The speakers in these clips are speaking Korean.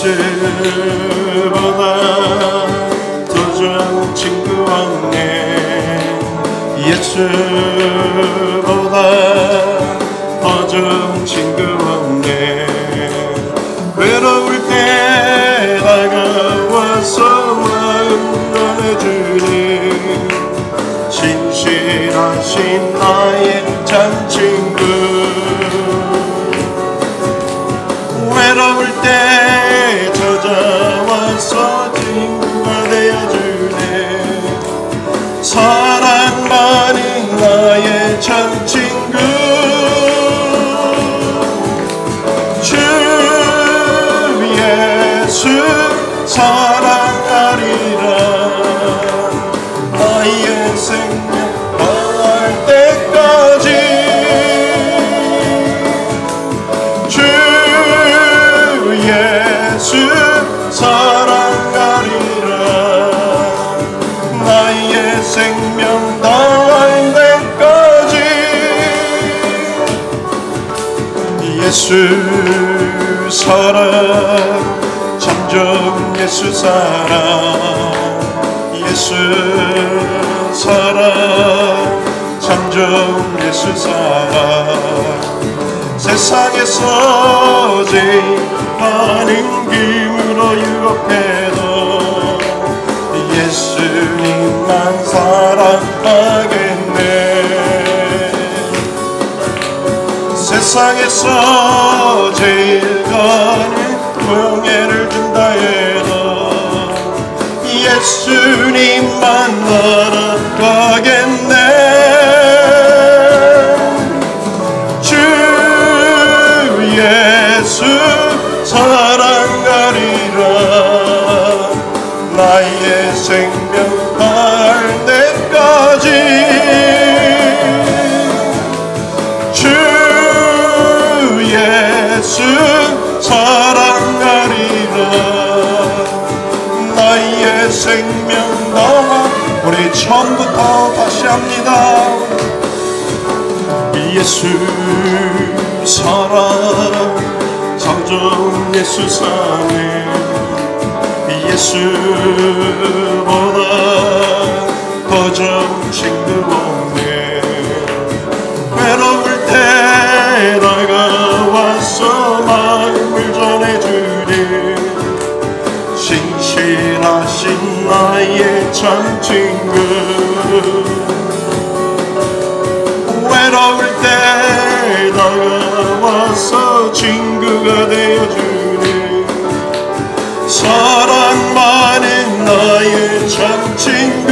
예수보다 더 좋은 친구 없네. 예수보다 더 좋은 친구 없네. 외로울 때 다가와서 마음 전해주니 신실하신 나의 참 친구. 외로울 때 찾아와서 친구가 되어주네. 사랑받는 나의 참 친구. 주 예수 사랑하리라. 나의 생명 다할 때까지. 주 예수 사랑하리라. 나의 생명 다할 때까지. 예수 사랑 참좋은 예수 사랑. 예수 사랑 참좋은 예수 사랑. 세상에서 제일 많은 힘으로 유혹해도 예수님만 사랑하겠네. 세상에서 제일 많은 명예를 준다 해도 예수님만 따라가겠네. 주 예수 사랑하리라. 나의 생명 다할 때까지. 주 예수 사랑하리라. 나의 생명 다할. 우리 처음부터 다시 합니다. 예수 사랑 참좋은 예수 사랑. 예수보다 더 좋은 친구 없네. 외로울 때 다가와서 마음을 전해주니 신실하신 나의 참 친구. 외로울 때 다가와서 친구가 되어주니 사랑받는 나의 참 친구.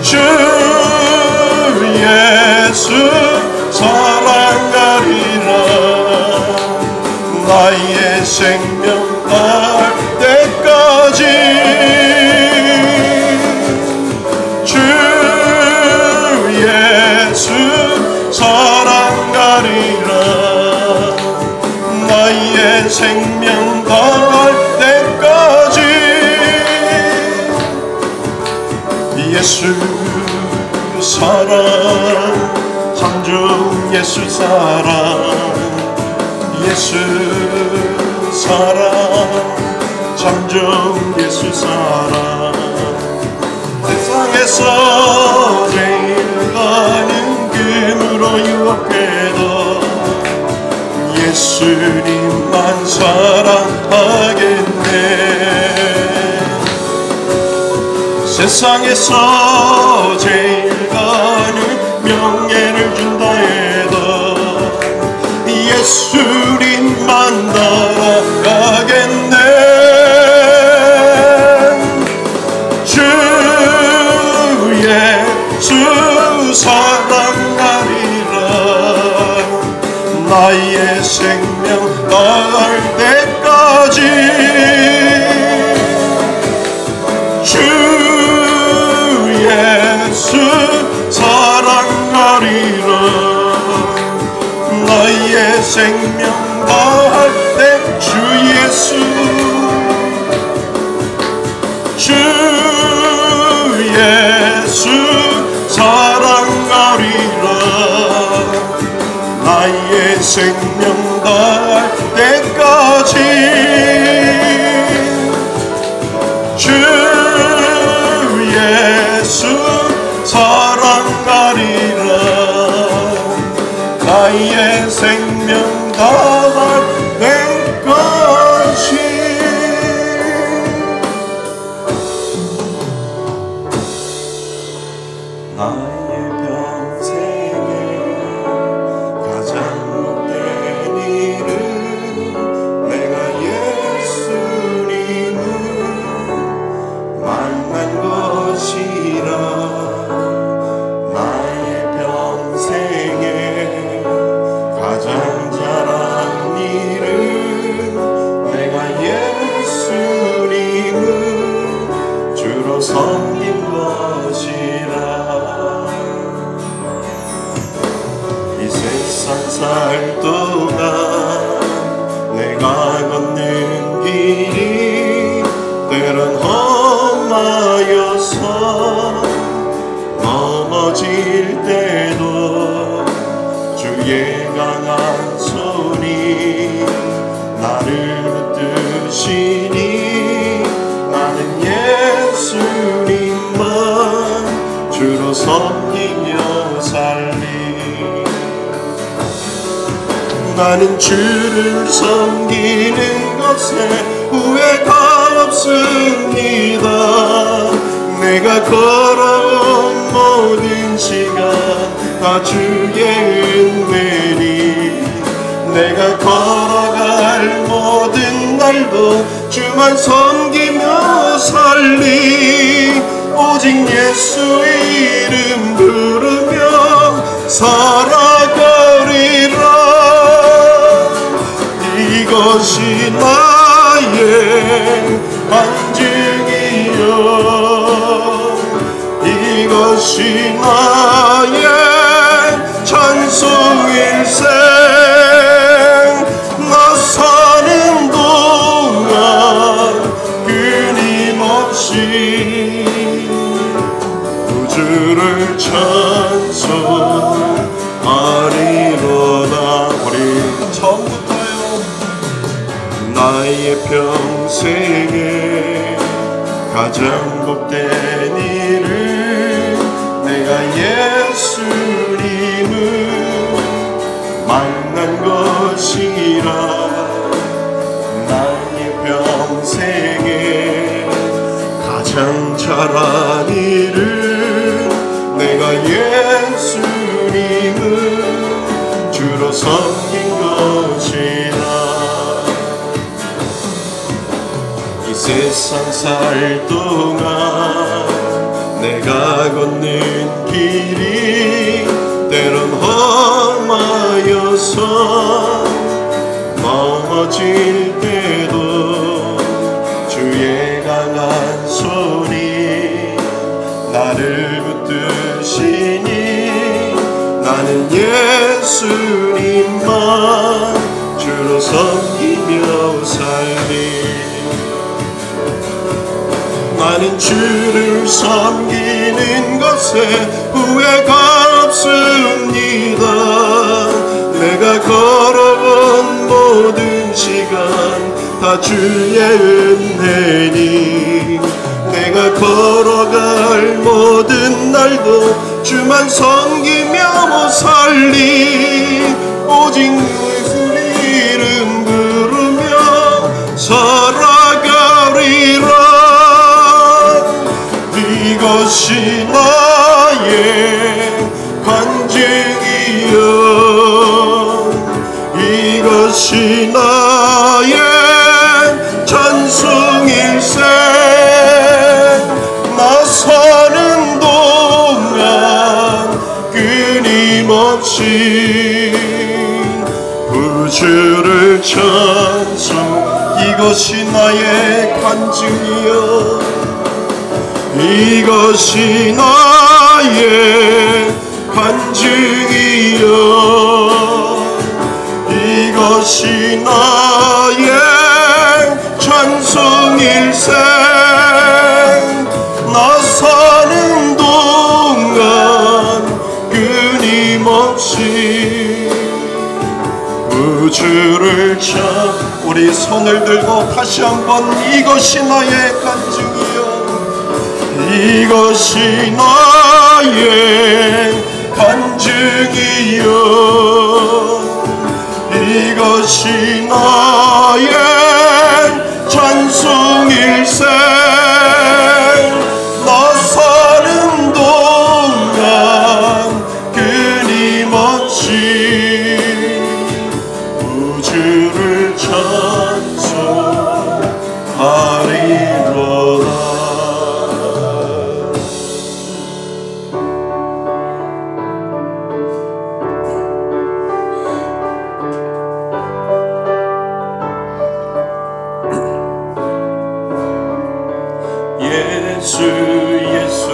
주 예수 사랑하리라. 나의 생명 다할 때까지. 주 예수 사랑하리라. 나의 생명 다할 때까지. 예수 사랑 참좋은 예수 사랑. 예수 사랑 참좋은 예수 사랑. 세상에서 제일 많은 금으로 유혹해도 예수님만 사랑하겠네. 세상에서 제일 많은 명예를 준다 해도 예수님만 따라가겠네. 주 예수 사랑하리라. 나의 생명 다할 때까지. 주 예수 사랑하리라. 나의 생명 다할 때. 주 예수 주 예수 사랑하리라. 나의 생명 다할 때까지 주 예수 사랑하리라. 나의 생명 다할 때까지. 나의 평생에 가장 못된 일은 내가 예수님을 만난 것이라. 나의 평생에 가장 잘한 일은 내가 예수님을 주로 섬긴 것이라. 이 세상 살 동안 내가 걷는 길이 때론 험하여서 넘어질 때도 주의 강한 손이 나를 붙드시니 나는 예수님만 주로 섬기며 살리. 나는 주를 섬기는 것에 후회가 없습니다. 내가 걸어온 모든 시간 다 주의 은혜니. 내가 걸어갈 모든 날도 주만 섬기며 살리. 오직 예수의 이름 부르며 살아가리라. 이것이 나의 간증이요, 이것이 나의 찬송일세. 나 사는 동안 끊임없이 우주를 찬송하리로다. 우리 처음부터요. 나의 평생에 가장 복된 일은 내가 예수님을 만난 것이라. 나의 평생에 가장 잘한 일은 내가 예수님을 주로 섬긴 것이라. 이 세상 살 동안 내가 걷는 길이 때론 험하여서 넘어질 때도 주의 강한 손이 나를 붙드시니 나는 예수님만 주로 섬기며 살리. 나는 주를 섬기는 것에 후회가 없습니다. 내가 걸어온 모든 시간 다 주의 은혜니. 내가 걸어갈 모든 날도 주만 섬기며 살리. 오직 예수 이름 부르며 살아가리라. 이것이 나의 간증이여, 이것이 나의 찬송일세. 나 사는 동안 끊임없이 우주를 찬송. 이것이 나의 간증이여, 이것이 나의 간증이여, 이것이 나의 찬송일세. 나 사는 동안 끊임없이 우주를 쳐 우리 손을 들고 다시 한번 이것이 나의 간증이요 이것이 나의 간증이요 이것이 나의 찬송일세 나 사는 동안 끊임없이 우주를 찬송하리로다. 예수 예수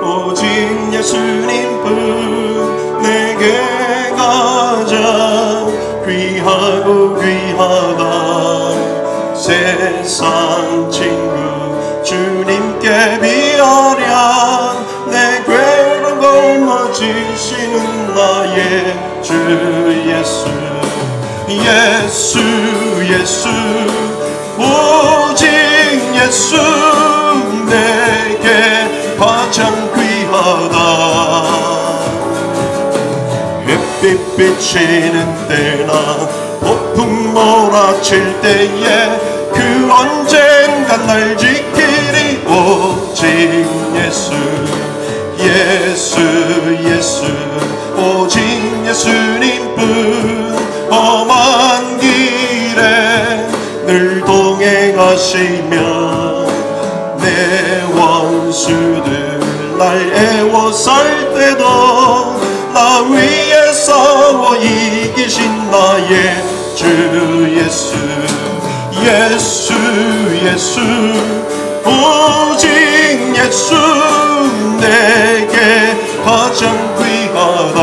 오직 예수님뿐 내게 가장 귀하고 귀하다 세상 친구 주님께 비하랴 내 괴로운 걸머지시는 나의 주 예수 예수 예수 오직 예수 내게 가장 귀하다 햇빛 비치는 때나 폭풍 몰아칠 때에 그 언젠가 날 지키리 오직 예수 예수 예수 오직 예수님뿐 험한 길에 늘 동행하시며 내 원수들 날 애워쌀 때도 나 위에 싸워 이기신 나의 주 예수 예수 예수 오직 예수 내게 가장 귀하다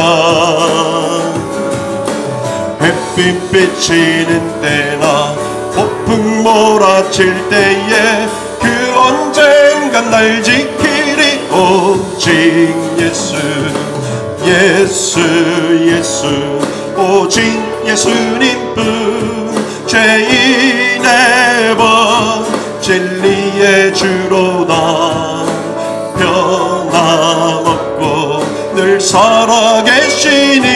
햇빛 비치는 때나 폭풍 몰아칠 때에 그 언젠간 날 지키리 오직 예수 예수 예수 오직 예수님뿐 죄인의 법 진리의 주로다 변함없고 늘 살아계시니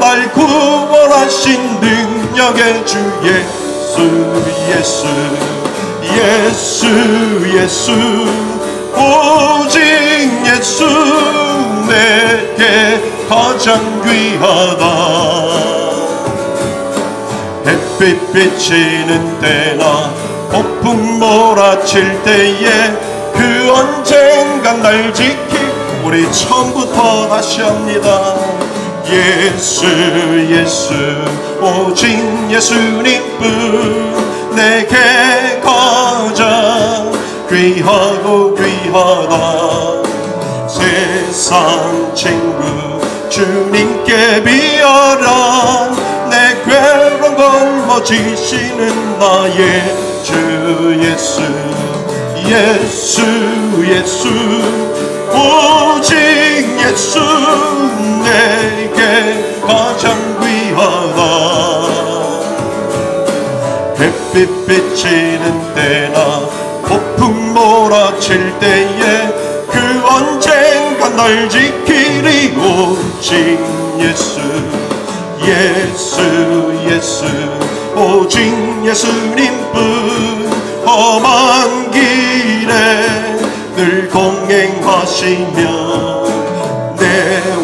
날 구원하신 능력의 주 예수 예수 예수 예수 오직 예수 내게 가장 귀하다 햇빛 비치는 때나 폭풍 몰아칠 때에 그 언젠간 날 지키 우리 처음부터 다시 합니다 예수 예수 오직 예수님뿐 내게 가장 귀하고 귀하다 세상 친구 주님께 비하라 내 괴로운 걸머지시는 나의 주 예수 예수 예수 오직 예수 내게 가장 귀하다 햇빛 비치는 때나 폭풍 몰아칠 때에 그 언젠간 날 지키리 오직 예수 예수 예수 오직 예수님뿐 험한 길에 늘 동행하시며 내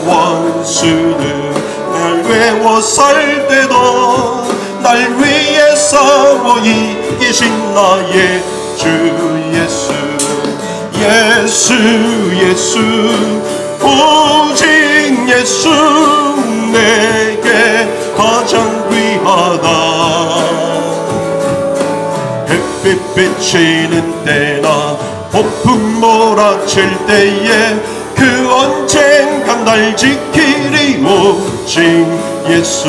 원수들 날 외워쌀 때도 날 위해 싸워 이기신 나의 주 예수 예수 예수 오직 예수 내게 가장 귀하다 햇빛 비치는 때나 폭풍 몰아칠 때에 그 언젠간 날 지키리 오직 예수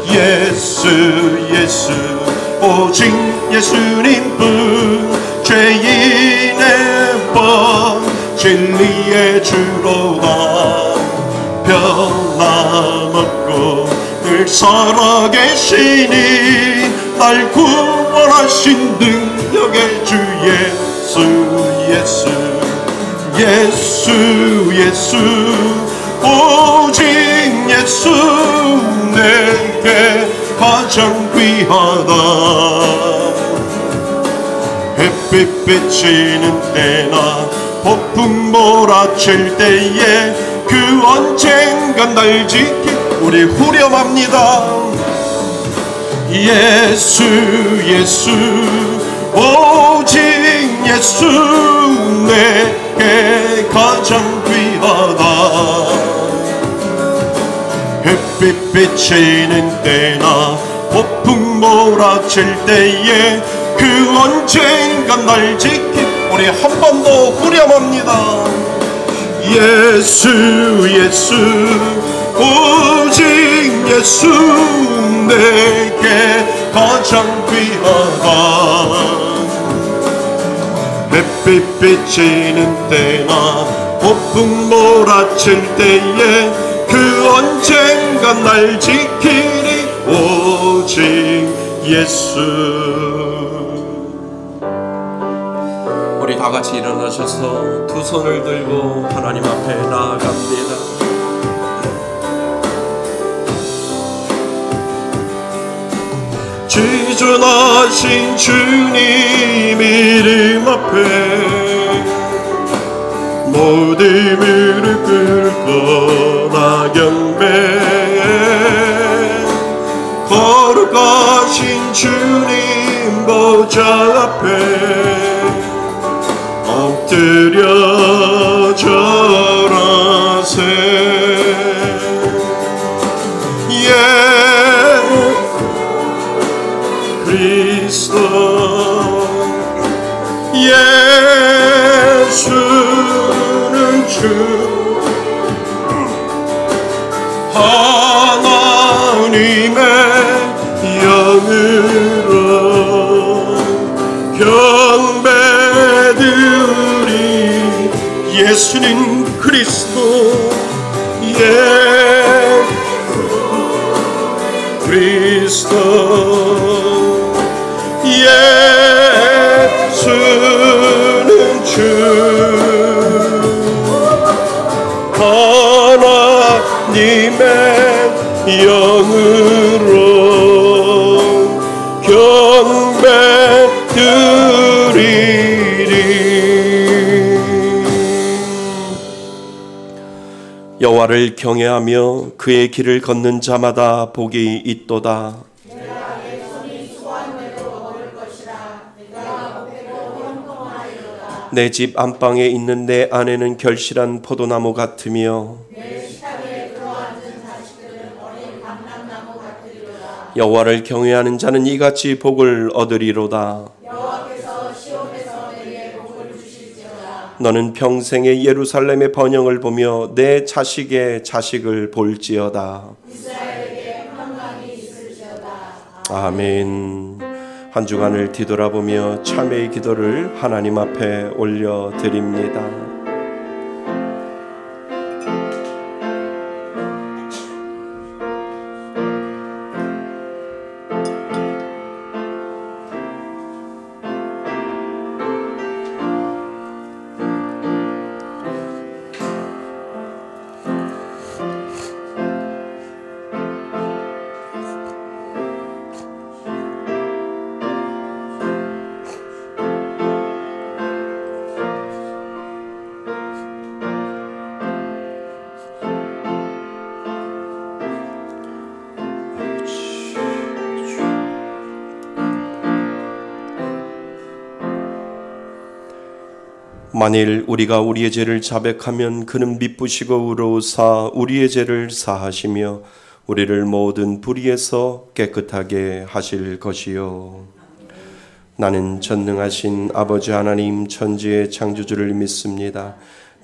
예수 예수 오직 예수님뿐 죄인의 법 진리의 주로다 변함없고 늘 살아계시니 날 구원하신 능력의 주 예수 오직 예수 내게 가장 귀하다. 햇빛 비치는 때나 폭풍 몰아칠 때에 그 언젠간 날 지킬 우리 후렴합니다. 예수 오직 예수 내게 가장 귀하다. 햇빛 비치는 때나 폭풍 몰아칠 때에 그 언젠간 날 지킨 우리 한 번 더 후렴합니다. 예수 오직 예수 내게 가장 귀하다. 햇빛 비치는 때나 폭풍 몰아칠 때에 그 언젠간 날 지키리 오직 예수. 우리 다 같이 일어나셔서 두 손을 들고 하나님 앞에 나아갑니다. 지존하신 주님 이름 앞에 모든 무릎 꿇고 나 경배. 거룩하신 주님 보좌 앞에 엎드려 절하세. 그리스도 예수는 주 하나님의 영으로 경배드리. 예수는 그리스도 그리스도 예수는 주 하나님의 영으로 경배드리리. 여호와를 경외하며 그의 길을 걷는 자마다 복이 있도다. 내 집 안방에 있는 내 아내는 결실한 포도나무 같으며 여호와를 경외하는 자는 이같이 복을 얻으리로다. 너는 평생에 예루살렘의 번영을 보며 내 자식의 자식을 볼지어다. 아멘. 한 주간을 뒤돌아보며 참회의 기도를 하나님 앞에 올려드립니다. 만일 우리가 우리의 죄를 자백하면 그는 미쁘시고 의로우사 우리의 죄를 사하시며 우리를 모든 불의에서 깨끗하게 하실 것이요. 나는 전능하신 아버지 하나님 천지의 창조주를 믿습니다.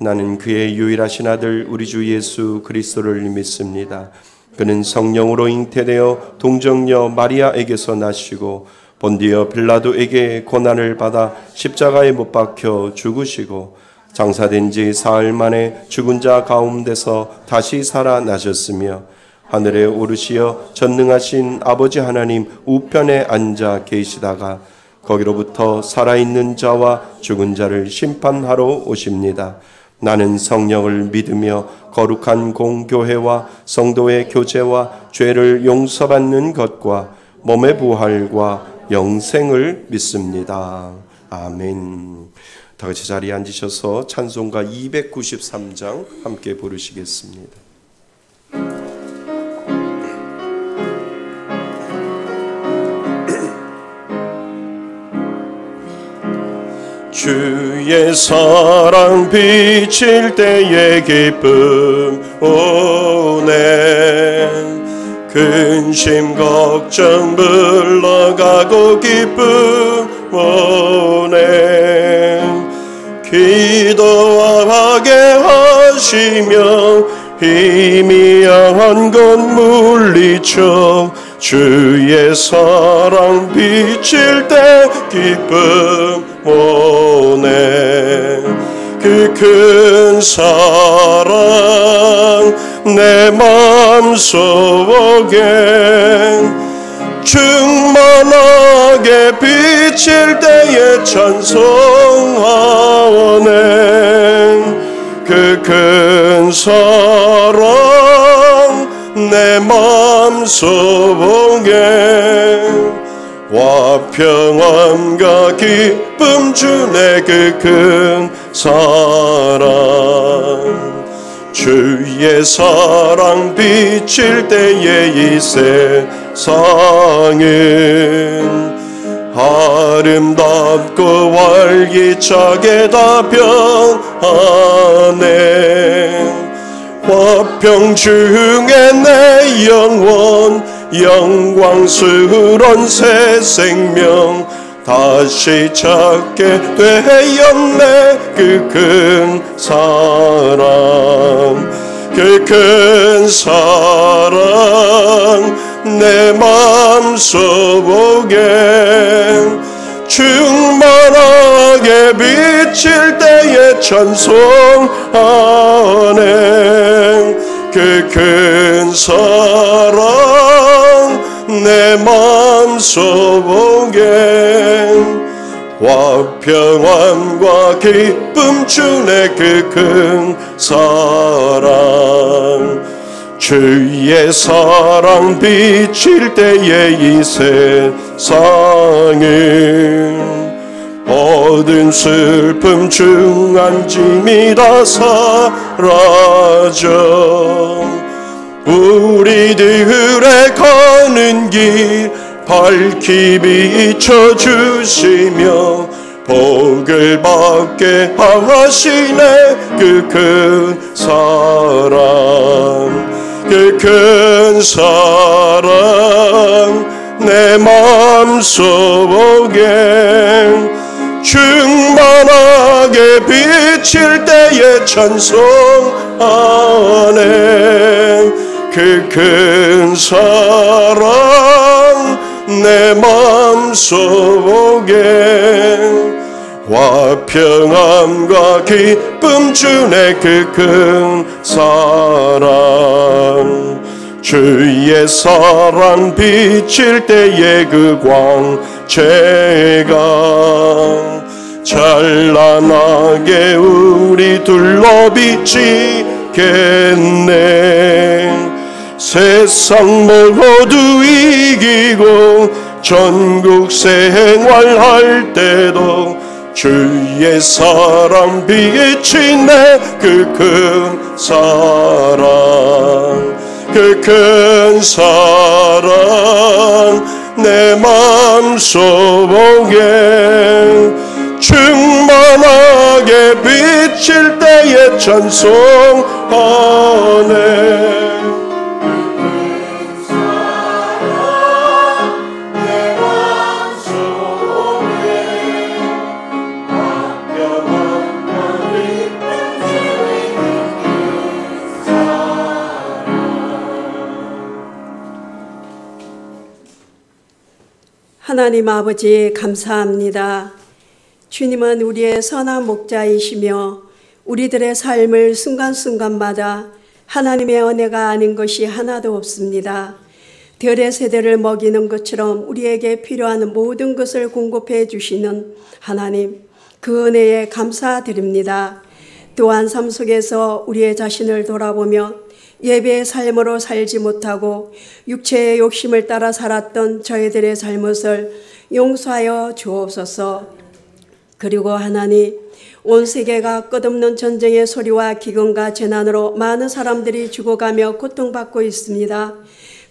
나는 그의 유일하신 아들 우리 주 예수 그리스도를 믿습니다. 그는 성령으로 잉태되어 동정녀 마리아에게서 나시고 본디오 빌라도에게 고난을 받아 십자가에 못 박혀 죽으시고 장사된 지 사흘 만에 죽은 자 가운데서 다시 살아나셨으며 하늘에 오르시어 전능하신 아버지 하나님 우편에 앉아 계시다가 거기로부터 살아있는 자와 죽은 자를 심판하러 오십니다. 나는 성령을 믿으며 거룩한 공교회와 성도의 교제와 죄를 용서받는 것과 몸의 부활과 영생을 믿습니다. 아멘. 다 같이 자리에 앉으셔서 찬송가 293장 함께 부르시겠습니다. 주의 사랑 비칠 때의 기쁨 오네. 근심 걱정 물러가고 기쁨 오네. 기도하게 하시며 희미한 것 물리쳐 주의 사랑 비칠 때 기쁨 오네. 그 큰 사랑 내 맘속에 충만하게 비칠 때에 찬송하오네. 그 큰 사랑 내 맘속에 와 평안과 기쁨 주네. 그 큰 사랑 주의 사랑 비칠 때에 이 세상은 아름답고 활기차게 다 변하네. 화평 중에 내 영혼 영광스런 새 생명 다시 찾게 되었네. 그 큰 사랑 그 큰 사랑 내 맘속에 충만하게 비칠 때에 찬송하네. 그 큰 사랑 내 맘속에 화평함과 기쁨 주네. 그 큰 사랑 주의 사랑 비칠 때에 이 세상은 모든 슬픔 중한짐이 다 사라져 우리들의 가는 길 밝히 비춰주시며 복을 받게 하시네. 그 큰 사랑 그 큰 사랑 내 맘속에 충만하게 비칠 때에 찬송하네. 그 큰 사랑 내 맘속에 화평함과 기쁨 주네. 그 큰 사랑 주의 사랑 비칠 때에 그 광채가 찬란하게 우리 둘러 비치겠네. 세상 모두 이기고 전국 생활할 때도 주의 사랑 비치네. 그 큰 사랑 그 큰 사랑 내 맘속에 충만하게 비칠 때에 찬송하네. 하나님 아버지 감사합니다. 주님은 우리의 선한 목자이시며 우리들의 삶을 순간순간마다 하나님의 은혜가 아닌 것이 하나도 없습니다. 별의 세대를 먹이는 것처럼 우리에게 필요한 모든 것을 공급해 주시는 하나님, 그 은혜에 감사드립니다. 또한 삶 속에서 우리의 자신을 돌아보며 예배의 삶으로 살지 못하고 육체의 욕심을 따라 살았던 저희들의 잘못을 용서하여 주옵소서. 그리고 하나님, 온 세계가 끝없는 전쟁의 소리와 기근과 재난으로 많은 사람들이 죽어가며 고통받고 있습니다.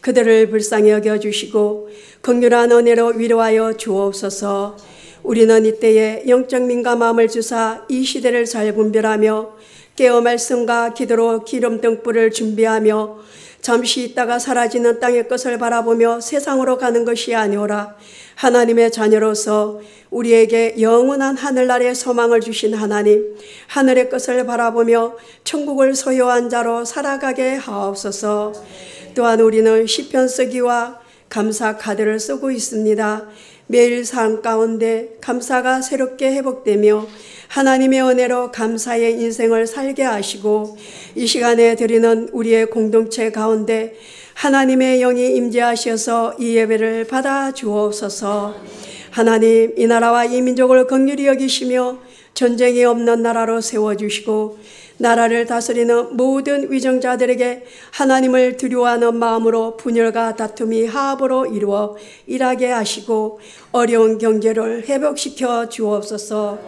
그들을 불쌍히 여겨주시고 긍휼한 은혜로 위로하여 주옵소서. 우리는 이때에 영적 민감함을 주사 이 시대를 잘 분별하며 깨어 말씀과 기도로 기름 등불을 준비하며 잠시 있다가 사라지는 땅의 것을 바라보며 세상으로 가는 것이 아니오라. 하나님의 자녀로서 우리에게 영원한 하늘나라의 소망을 주신 하나님, 하늘의 것을 바라보며 천국을 소유한 자로 살아가게 하옵소서. 또한 우리는 시편 쓰기와 감사 카드를 쓰고 있습니다. 매일 삶 가운데 감사가 새롭게 회복되며 하나님의 은혜로 감사의 인생을 살게 하시고 이 시간에 드리는 우리의 공동체 가운데 하나님의 영이 임재하셔서 이 예배를 받아 주옵소서. 하나님, 이 나라와 이 민족을 긍휼히 여기시며 전쟁이 없는 나라로 세워주시고 나라를 다스리는 모든 위정자들에게 하나님을 두려워하는 마음으로 분열과 다툼이 화합으로 이루어 일하게 하시고 어려운 경제를 회복시켜 주옵소서.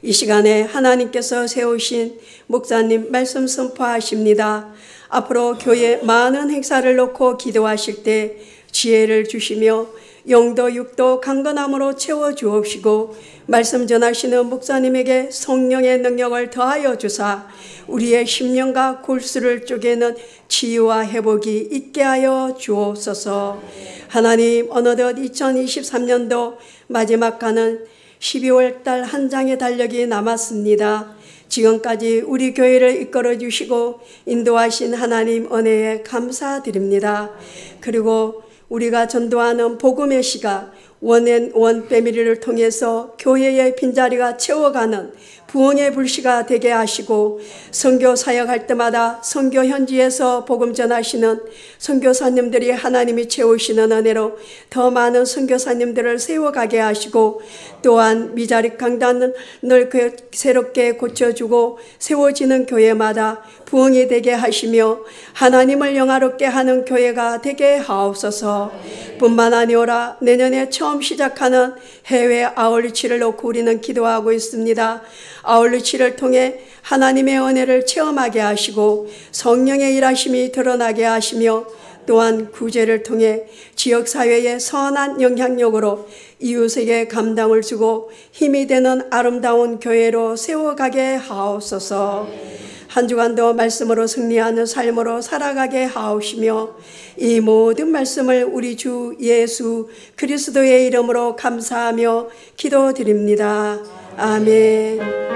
이 시간에 하나님께서 세우신 목사님 말씀 선포하십니다. 앞으로 교회 많은 행사를 놓고 기도하실 때 지혜를 주시며 영도 육도 강건함으로 채워 주옵시고 말씀 전하시는 목사님에게 성령의 능력을 더하여 주사 우리의 심령과 골수를 쪼개는 치유와 회복이 있게 하여 주옵소서. 하나님, 어느덧 2023년도 마지막 가는 12월 달 한 장의 달력이 남았습니다. 지금까지 우리 교회를 이끌어 주시고 인도하신 하나님 은혜에 감사드립니다. 그리고 우리가 전도하는 복음의 시가 원앤원 패밀리를 통해서 교회의 빈자리가 채워가는 부흥의 불씨가 되게 하시고 선교 사역할 때마다 선교 현지에서 복음 전하시는 선교사님들이 하나님이 채우시는 은혜로 더 많은 선교사님들을 세워가게 하시고 또한 미자립 강단을 새롭게 고쳐주고 세워지는 교회마다 부흥이 되게 하시며 하나님을 영화롭게 하는 교회가 되게 하옵소서. 뿐만 아니오라 내년에 처음 시작하는 해외 아울리치를 놓고 우리는 기도하고 있습니다. 아울리치를 통해 하나님의 은혜를 체험하게 하시고 성령의 일하심이 드러나게 하시며 또한 구제를 통해 지역사회의 선한 영향력으로 이웃에게 감당을 주고 힘이 되는 아름다운 교회로 세워가게 하옵소서. 한 주간도 말씀으로 승리하는 삶으로 살아가게 하옵시며 이 모든 말씀을 우리 주 예수 그리스도의 이름으로 감사하며 기도드립니다. 아멘.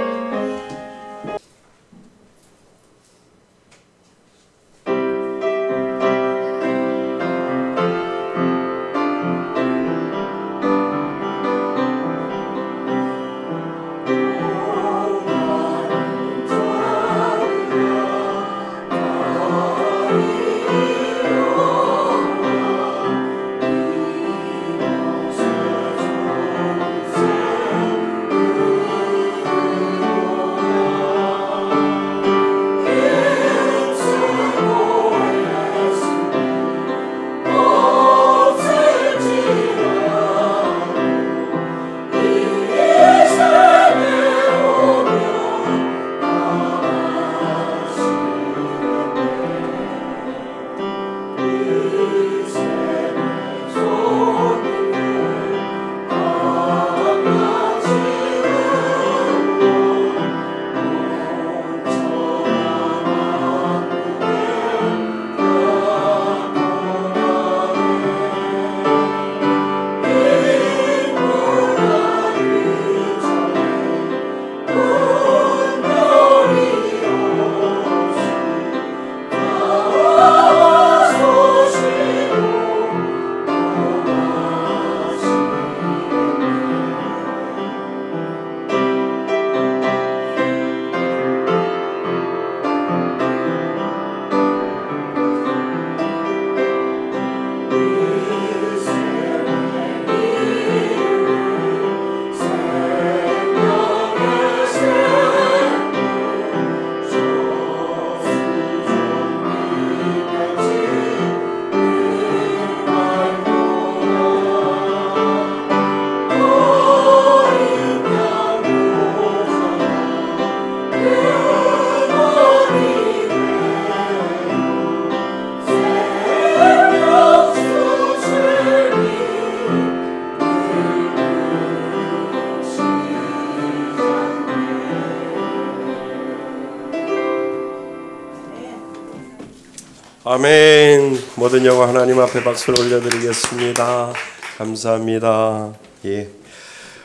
아멘. 모든 영광 하나님 앞에 박수를 올려드리겠습니다. 감사합니다. 예,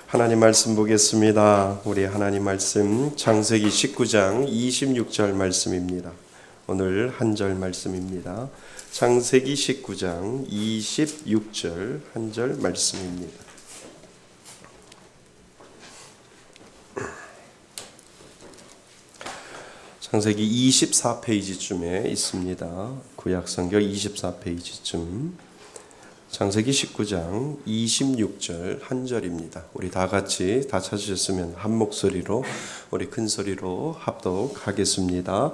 하나님 말씀 보겠습니다. 우리 하나님 말씀 창세기 19장 26절 말씀입니다. 오늘 한 절 말씀입니다. 창세기 19장 26절 한 절 말씀입니다. 창세기 24페이지쯤에 있습니다. 구약성경 24페이지쯤. 창세기 19장 26절 한 절입니다. 우리 다 같이 다 찾으셨으면 한 목소리로 우리 큰 소리로 합독하겠습니다.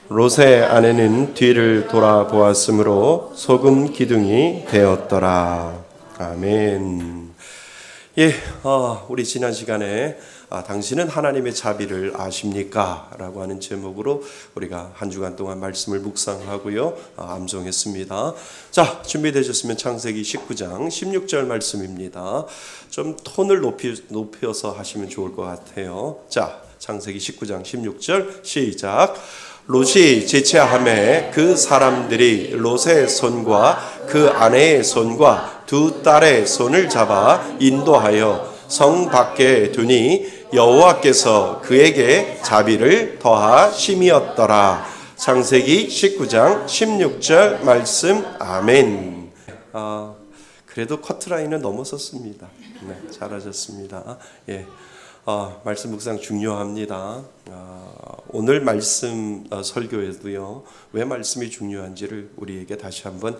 롯의 아내는 뒤를 돌아보았으므로 소금 기둥이 되었더라. 아멘. 예, 우리 지난 시간에 당신은 하나님의 자비를 아십니까? 라고 하는 제목으로 우리가 한 주간 동안 말씀을 묵상하고요, 암송했습니다. 자, 준비되셨으면 창세기 19장 16절 말씀입니다. 좀 톤을 높여서 하시면 좋을 것 같아요. 자, 창세기 19장 16절 시작. 롯이 지체하매 그 사람들이 롯의 손과 그 아내의 손과 두 딸의 손을 잡아 인도하여 성 밖에 두니 여호와께서 그에게 자비를 더하심이었더라. 창세기 19장 16절 말씀. 아멘. 그래도 커트라인은 넘어섰습니다. 네, 잘하셨습니다. 예. 말씀 묵상 중요합니다. 오늘 말씀 설교에도요, 왜 말씀이 중요한지를 우리에게 다시 한번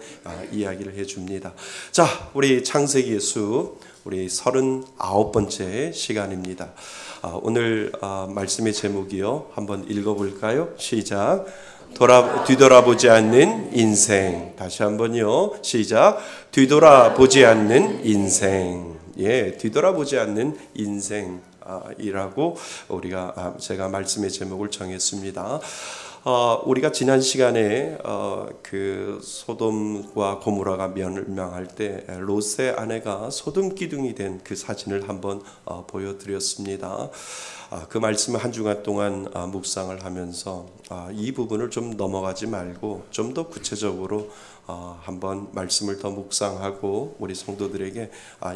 이야기를 해줍니다. 자, 우리 창세기의 수 우리 39번째 시간입니다. 오늘 말씀의 제목이요, 한번 읽어볼까요? 시작. 뒤돌아보지 않는 인생. 다시 한번요. 시작. 뒤돌아보지 않는 인생. 예, 뒤돌아보지 않는 인생. 이라고 제가 말씀의 제목을 정했습니다. 우리가 지난 시간에 그 소돔과 고모라가 멸망할 때 롯의 아내가 소돔 기둥이 된 그 사진을 한번 보여드렸습니다. 그 말씀을 한 주간 동안 묵상을 하면서 이 부분을 좀 넘어가지 말고 좀 더 구체적으로 한번 말씀을 더 묵상하고 우리 성도들에게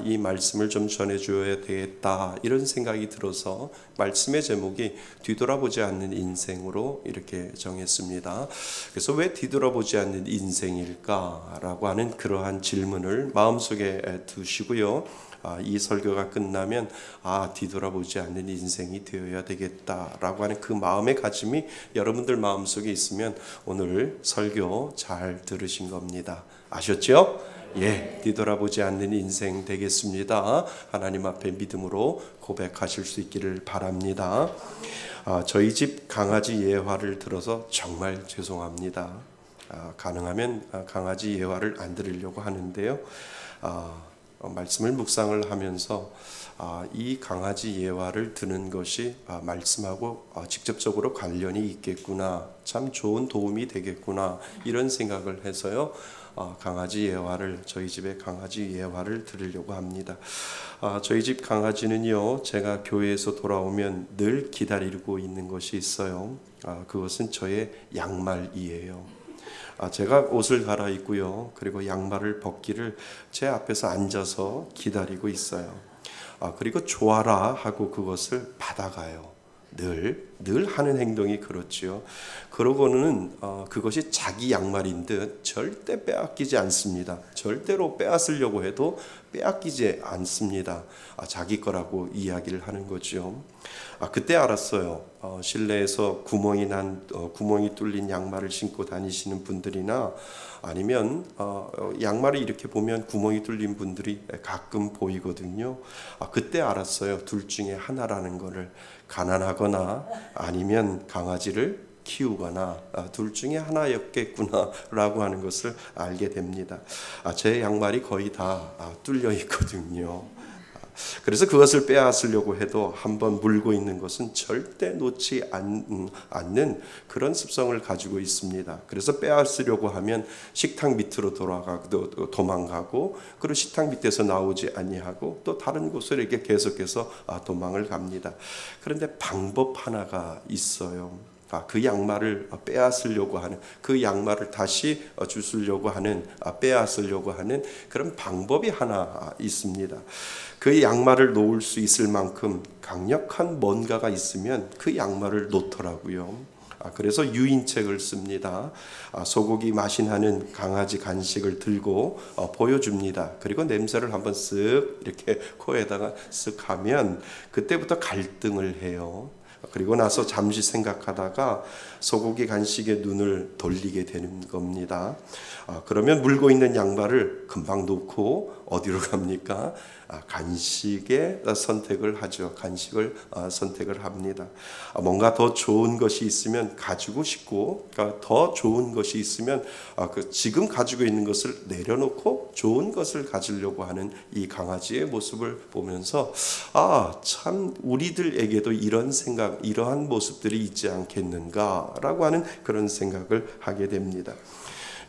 이 말씀을 좀 전해줘야 되겠다, 이런 생각이 들어서 말씀의 제목이 뒤돌아보지 않는 인생으로 이렇게 정했습니다. 그래서 왜 뒤돌아보지 않는 인생일까라고 하는 그러한 질문을 마음속에 두시고요, 이 설교가 끝나면 뒤돌아보지 않는 인생이 되어야 되겠다라고 하는 그 마음의 가짐이 여러분들 마음속에 있으면 오늘 설교 잘 들으신 겁니다. 아셨죠? 예, 뒤돌아보지 않는 인생 되겠습니다. 하나님 앞에 믿음으로 고백하실 수 있기를 바랍니다. 저희 집 강아지 예화를 들어서 정말 죄송합니다. 가능하면 강아지 예화를 안 들으려고 하는데요, 말씀을 묵상을 하면서 이 강아지 예화를 듣는 것이 말씀하고 직접적으로 관련이 있겠구나, 참 좋은 도움이 되겠구나, 이런 생각을 해서요, 강아지 예화를, 저희 집의 강아지 예화를 들으려고 합니다. 저희 집 강아지는요, 제가 교회에서 돌아오면 늘 기다리고 있는 것이 있어요. 그것은 저의 양말이에요. 제가 옷을 갈아입고요, 그리고 양말을 벗기를 제 앞에서 앉아서 기다리고 있어요. 그리고 좋아라 하고 그것을 받아가요. 늘 하는 행동이 그렇지요. 그러고는 그것이 자기 양말인 듯 절대 빼앗기지 않습니다. 절대로 빼앗으려고 해도 빼앗기지 않습니다. 자기 거라고 이야기를 하는 거죠. 그때 알았어요. 실내에서 구멍이 뚫린 양말을 신고 다니시는 분들이나 아니면 양말을 이렇게 보면 구멍이 뚫린 분들이 가끔 보이거든요. 그때 알았어요. 둘 중에 하나라는 거를. 가난하거나 아니면 강아지를 키우거나 둘 중에 하나였겠구나라고 하는 것을 알게 됩니다. 제 양말이 거의 다 뚫려 있거든요. 그래서 그것을 빼앗으려고 해도 한번 물고 있는 것은 절대 놓지 않는 그런 습성을 가지고 있습니다. 그래서 빼앗으려고 하면 식탁 밑으로 돌아가고 도망가고, 그리고 식탁 밑에서 나오지 아니하고 또 다른 곳으로 이렇게 계속해서 도망을 갑니다. 그런데 방법 하나가 있어요. 그 양말을 빼앗으려고 하는, 그 양말을 다시 주시려고 하는, 빼앗으려고 하는 그런 방법이 하나 있습니다. 그 양말을 놓을 수 있을 만큼 강력한 뭔가가 있으면 그 양말을 놓더라고요. 그래서 유인책을 씁니다. 소고기 맛이 나는 강아지 간식을 들고 보여줍니다. 그리고 냄새를 한번 쓱 이렇게 코에다가 쓱 하면 그때부터 갈등을 해요. 그리고 나서 잠시 생각하다가 소고기 간식에 눈을 돌리게 되는 겁니다. 그러면 물고 있는 양말을 금방 놓고 어디로 갑니까? 간식에 선택을 하죠. 간식을 선택을 합니다. 뭔가 더 좋은 것이 있으면 가지고 싶고, 더 좋은 것이 있으면 지금 가지고 있는 것을 내려놓고 좋은 것을 가지려고 하는 이 강아지의 모습을 보면서 참 우리들에게도 이런 생각, 이러한 모습들이 있지 않겠는가라고 하는 그런 생각을 하게 됩니다.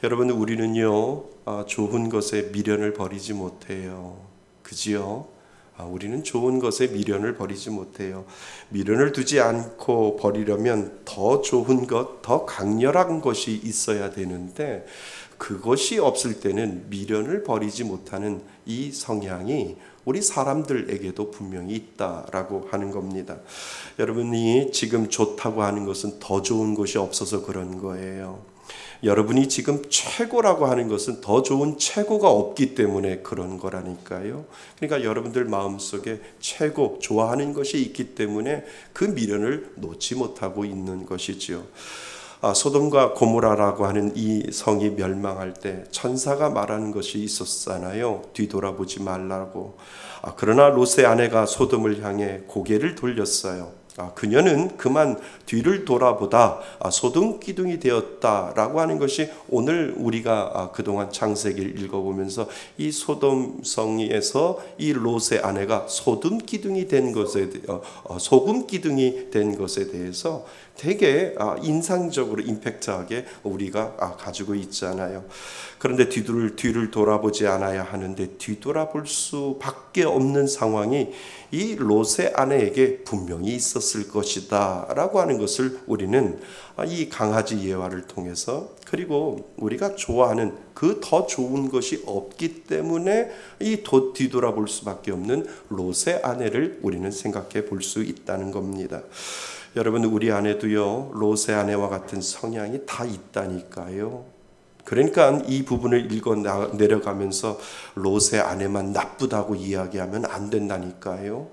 여러분, 우리는요 좋은 것에 미련을 버리지 못해요. 그지요? 우리는 좋은 것에 미련을 버리지 못해요. 미련을 두지 않고 버리려면 더 좋은 것, 더 강렬한 것이 있어야 되는데 그것이 없을 때는 미련을 버리지 못하는 이 성향이 우리 사람들에게도 분명히 있다라고 하는 겁니다. 여러분이 지금 좋다고 하는 것은 더 좋은 것이 없어서 그런 거예요. 여러분이 지금 최고라고 하는 것은 더 좋은 최고가 없기 때문에 그런 거라니까요. 그러니까 여러분들 마음속에 최고, 좋아하는 것이 있기 때문에 그 미련을 놓지 못하고 있는 것이지요. 소돔과 고모라라고 하는 이 성이 멸망할 때 천사가 말하는 것이 있었잖아요. 뒤돌아보지 말라고. 그러나 롯의 아내가 소돔을 향해 고개를 돌렸어요. 그녀는 그만 뒤를 돌아보다 소돔 기둥이 되었다라고 하는 것이 오늘 우리가 그동안 창세기를 읽어보면서 이 소돔 성에서 이 롯의 아내가 소돔 기둥이 된 것에 소금 기둥이 된 것에 대해서 되게 인상적으로 임팩트하게 우리가 가지고 있잖아요. 그런데 뒤를 돌아보지 않아야 하는데 뒤돌아볼 수밖에 없는 상황이 이 롯의 아내에게 분명히 있었을 것이다 라고 하는 것을 우리는 이 강아지 예화를 통해서, 그리고 우리가 좋아하는 그 더 좋은 것이 없기 때문에 이 뒤돌아볼 수밖에 없는 롯의 아내를 우리는 생각해 볼 수 있다는 겁니다. 여러분, 우리 안에도요 롯의 아내와 같은 성향이 다 있다니까요. 그러니까 이 부분을 읽어 내려가면서 롯의 아내만 나쁘다고 이야기하면 안 된다니까요.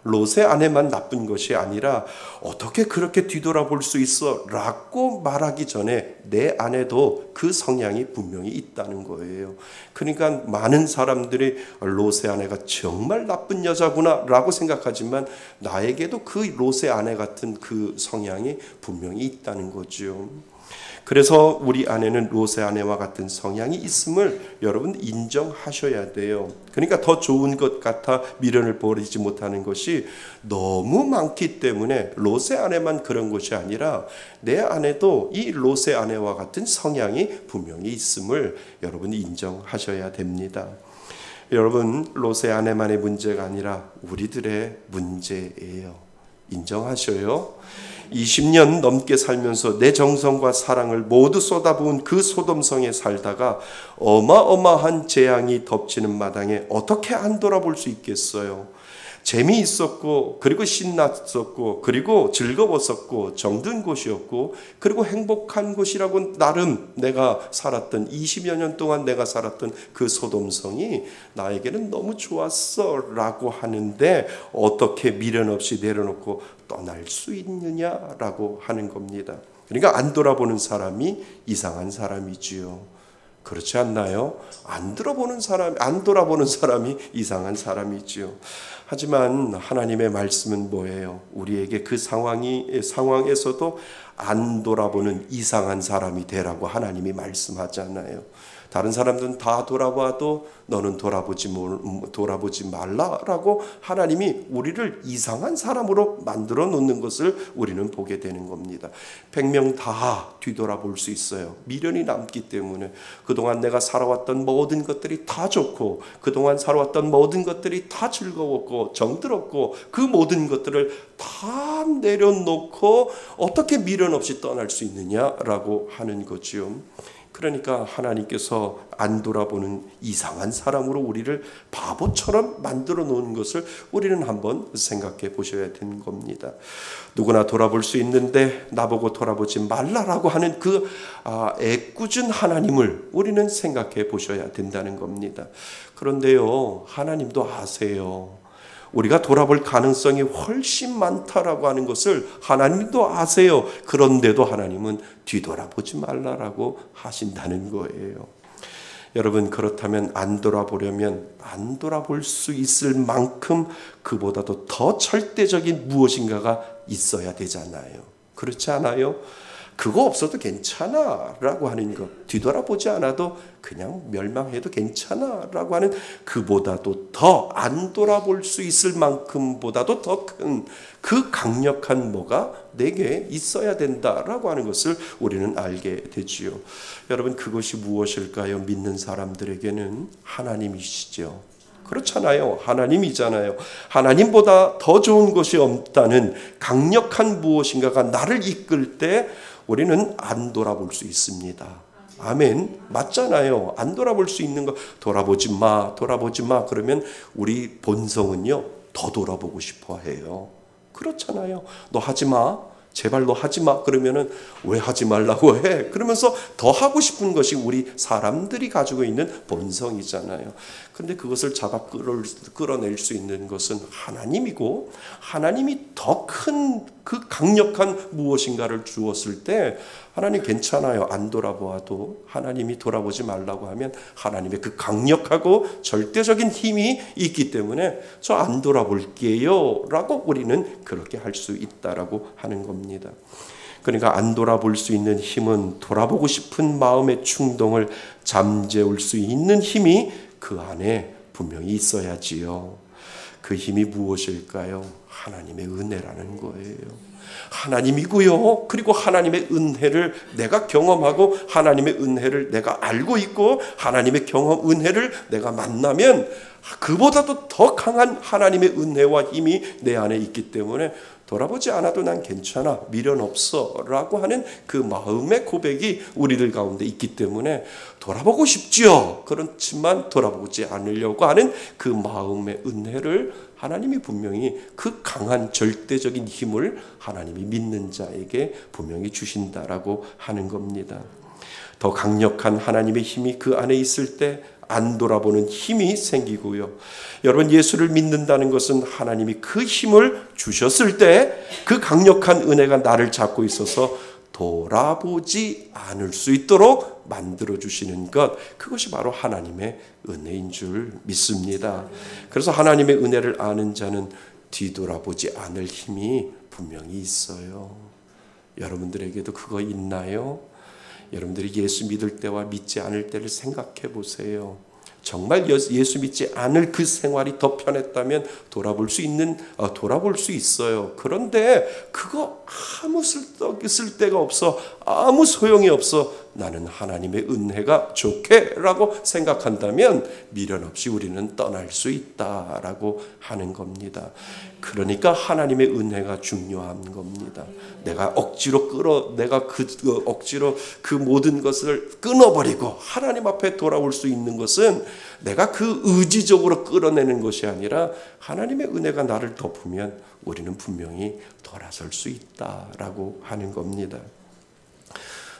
롯의 아내만 나쁜 것이 아니라 어떻게 그렇게 뒤돌아볼 수 있어? 라고 말하기 전에 내 안에도 그 성향이 분명히 있다는 거예요. 그러니까 많은 사람들이 롯의 아내가 정말 나쁜 여자구나 라고 생각하지만 나에게도 그 롯의 아내 같은 그 성향이 분명히 있다는 거죠. 그래서 우리 안에는 롯의 아내와 같은 성향이 있음을 여러분 인정하셔야 돼요. 그러니까 더 좋은 것 같아 미련을 버리지 못하는 것이 너무 많기 때문에 롯의 아내만 그런 것이 아니라 내 안에도 이 롯의 아내와 같은 성향이 분명히 있음을 여러분 인정하셔야 됩니다. 여러분, 롯의 아내만의 문제가 아니라 우리들의 문제예요. 인정하셔요? 20년 넘게 살면서 내 정성과 사랑을 모두 쏟아부은 그 소돔성에 살다가 어마어마한 재앙이 덮치는 마당에 어떻게 안 돌아볼 수 있겠어요? 재미있었고, 그리고 신났었고, 그리고 즐거웠었고, 정든 곳이었고, 그리고 행복한 곳이라고 나름 내가 살았던 20여 년 동안 내가 살았던 그 소돔성이 나에게는 너무 좋았어 라고 하는데 어떻게 미련 없이 내려놓고 떠날 수 있느냐라고 하는 겁니다. 그러니까 안 돌아보는 사람이 이상한 사람이지요. 그렇지 않나요? 안 돌아보는 사람이 이상한 사람이지요. 하지만 하나님의 말씀은 뭐예요? 우리에게 그 상황에서도 안 돌아보는 이상한 사람이 되라고 하나님이 말씀하잖아요. 다른 사람들은 다 돌아봐도 너는 돌아보지 말라라고 하나님이 우리를 이상한 사람으로 만들어 놓는 것을 우리는 보게 되는 겁니다. 100명 다 뒤돌아볼 수 있어요. 미련이 남기 때문에. 그동안 내가 살아왔던 모든 것들이 다 좋고, 그동안 살아왔던 모든 것들이 다 즐거웠고 정들었고, 그 모든 것들을 다 내려놓고 어떻게 미련 없이 떠날 수 있느냐라고 하는 거지요. 그러니까 하나님께서 안 돌아보는 이상한 사람으로 우리를 바보처럼 만들어 놓은 것을 우리는 한번 생각해 보셔야 되는 겁니다. 누구나 돌아볼 수 있는데 나보고 돌아보지 말라라고 하는 그 애꿎은 하나님을 우리는 생각해 보셔야 된다는 겁니다. 그런데요, 하나님도 아세요. 우리가 돌아볼 가능성이 훨씬 많다라고 하는 것을 하나님도 아세요. 그런데도 하나님은 뒤돌아보지 말라라고 하신다는 거예요. 여러분, 그렇다면 안 돌아보려면 안 돌아볼 수 있을 만큼 그보다도 더 절대적인 무엇인가가 있어야 되잖아요. 그렇지 않아요? 그거 없어도 괜찮아 라고 하는 것, 뒤돌아보지 않아도 그냥 멸망해도 괜찮아 라고 하는 그보다도 더 안 돌아볼 수 있을 만큼보다도 더 큰 그 강력한 뭐가 내게 있어야 된다라고 하는 것을 우리는 알게 되지요. 여러분, 그것이 무엇일까요? 믿는 사람들에게는 하나님이시죠. 그렇잖아요. 하나님이잖아요. 하나님보다 더 좋은 것이 없다는 강력한 무엇인가가 나를 이끌 때 우리는 안 돌아볼 수 있습니다. 아멘. 맞잖아요. 안 돌아볼 수 있는 거, 돌아보지 마 그러면 우리 본성은요, 더 돌아보고 싶어 해요. 그렇잖아요. 너 하지 마, 제발 너 하지 마 그러면은 왜 하지 말라고 해? 그러면서 더 하고 싶은 것이 우리 사람들이 가지고 있는 본성이잖아요. 그런데 그것을 잡아 끌어낼 수 있는 것은 하나님이고, 하나님이 더 큰 그 강력한 무엇인가를 주었을 때 하나님 괜찮아요. 안 돌아보아도 하나님이 돌아보지 말라고 하면 하나님의 그 강력하고 절대적인 힘이 있기 때문에 저 안 돌아볼게요 라고 우리는 그렇게 할 수 있다라고 하는 겁니다. 그러니까 안 돌아볼 수 있는 힘은 돌아보고 싶은 마음의 충동을 잠재울 수 있는 힘이 그 안에 분명히 있어야지요. 그 힘이 무엇일까요? 하나님의 은혜라는 거예요. 하나님이고요. 그리고 하나님의 은혜를 내가 경험하고 하나님의 은혜를 내가 알고 있고 하나님의 은혜를 내가 만나면 그보다도 더 강한 하나님의 은혜와 힘이 내 안에 있기 때문에 돌아보지 않아도 난 괜찮아, 미련 없어 라고 하는 그 마음의 고백이 우리들 가운데 있기 때문에 돌아보고 싶지요. 그렇지만 돌아보지 않으려고 하는 그 마음의 은혜를 하나님이 분명히 그 강한 절대적인 힘을 하나님이 믿는 자에게 분명히 주신다라고 하는 겁니다. 더 강력한 하나님의 힘이 그 안에 있을 때 안 돌아보는 힘이 생기고요. 여러분, 예수를 믿는다는 것은 하나님이 그 힘을 주셨을 때 그 강력한 은혜가 나를 잡고 있어서 돌아보지 않을 수 있도록 만들어주시는 것, 그것이 바로 하나님의 은혜인 줄 믿습니다. 그래서 하나님의 은혜를 아는 자는 뒤돌아보지 않을 힘이 분명히 있어요. 여러분들에게도 그거 있나요? 여러분들이 예수 믿을 때와 믿지 않을 때를 생각해 보세요. 정말 예수 믿지 않을 그 생활이 더 편했다면 돌아볼 수 있어요. 그런데 그거 아무 쓸데가 없어, 아무 소용이 없어, 나는 하나님의 은혜가 좋게라고 생각한다면 미련 없이 우리는 떠날 수 있다라고 하는 겁니다. 그러니까 하나님의 은혜가 중요한 겁니다. 내가 억지로 그 모든 것을 끊어버리고 하나님 앞에 돌아올 수 있는 것은 내가 그 의지적으로 끌어내는 것이 아니라 하나님의 은혜가 나를 덮으면 우리는 분명히 돌아설 수 있다라고 하는 겁니다.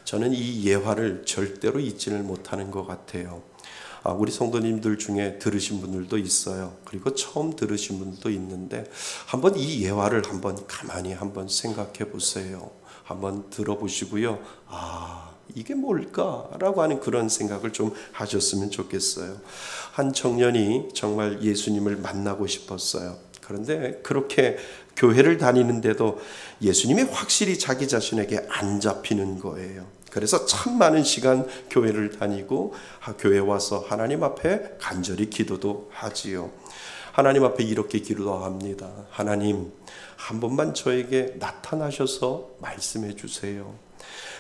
저는 이 예화를 절대로 잊지를 못하는 것 같아요. 우리 성도님들 중에 들으신 분들도 있어요. 그리고 처음 들으신 분들도 있는데 한번 이 예화를 가만히 생각해 보세요. 한번 들어보시고요. 이게 뭘까라고 하는 그런 생각을 좀 하셨으면 좋겠어요. 한 청년이 정말 예수님을 만나고 싶었어요. 그런데 그렇게 교회를 다니는데도 예수님이 확실히 자기 자신에게 안 잡히는 거예요. 그래서 참 많은 시간 교회를 다니고 교회 와서 하나님 앞에 간절히 기도도 하지요. 하나님 앞에 이렇게 기도합니다. 하나님, 한 번만 저에게 나타나셔서 말씀해 주세요.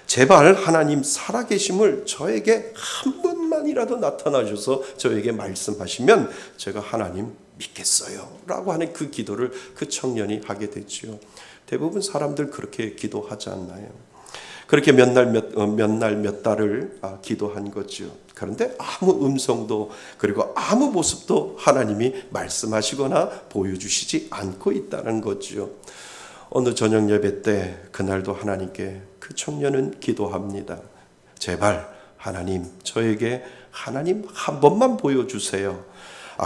제발 하나님 살아계심을 저에게 한 번만이라도 나타나셔서 저에게 말씀하시면 제가 하나님 믿겠어요 라고 하는 그 기도를 그 청년이 하게 됐지요. 대부분 사람들 그렇게 기도하지 않나요? 그렇게 몇 날 몇 달을 기도한 거죠. 그런데 아무 음성도 그리고 아무 모습도 하나님이 말씀하시거나 보여주시지 않고 있다는 거죠. 어느 저녁 예배 때 그날도 하나님께 그 청년은 기도합니다. 제발 하나님 저에게 하나님 한 번만 보여주세요.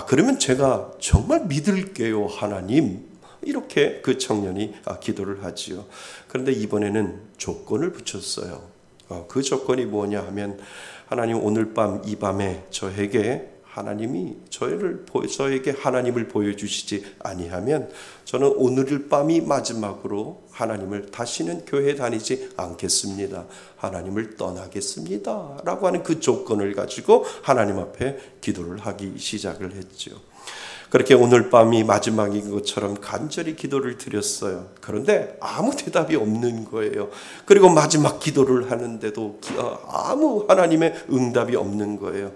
그러면 제가 정말 믿을게요 하나님. 이렇게 그 청년이 기도를 하지요. 그런데 이번에는 조건을 붙였어요. 그 조건이 뭐냐 하면 하나님 오늘 밤 이 밤에 저에게 하나님이 저에게 하나님을 보여주시지 아니하면 저는 오늘 밤이 마지막으로 하나님을 다시는 교회 다니지 않겠습니다. 하나님을 떠나겠습니다. 라고 하는 그 조건을 가지고 하나님 앞에 기도를 하기 시작을 했죠. 그렇게 오늘 밤이 마지막인 것처럼 간절히 기도를 드렸어요. 그런데 아무 대답이 없는 거예요. 그리고 마지막 기도를 하는데도 아무 하나님의 응답이 없는 거예요.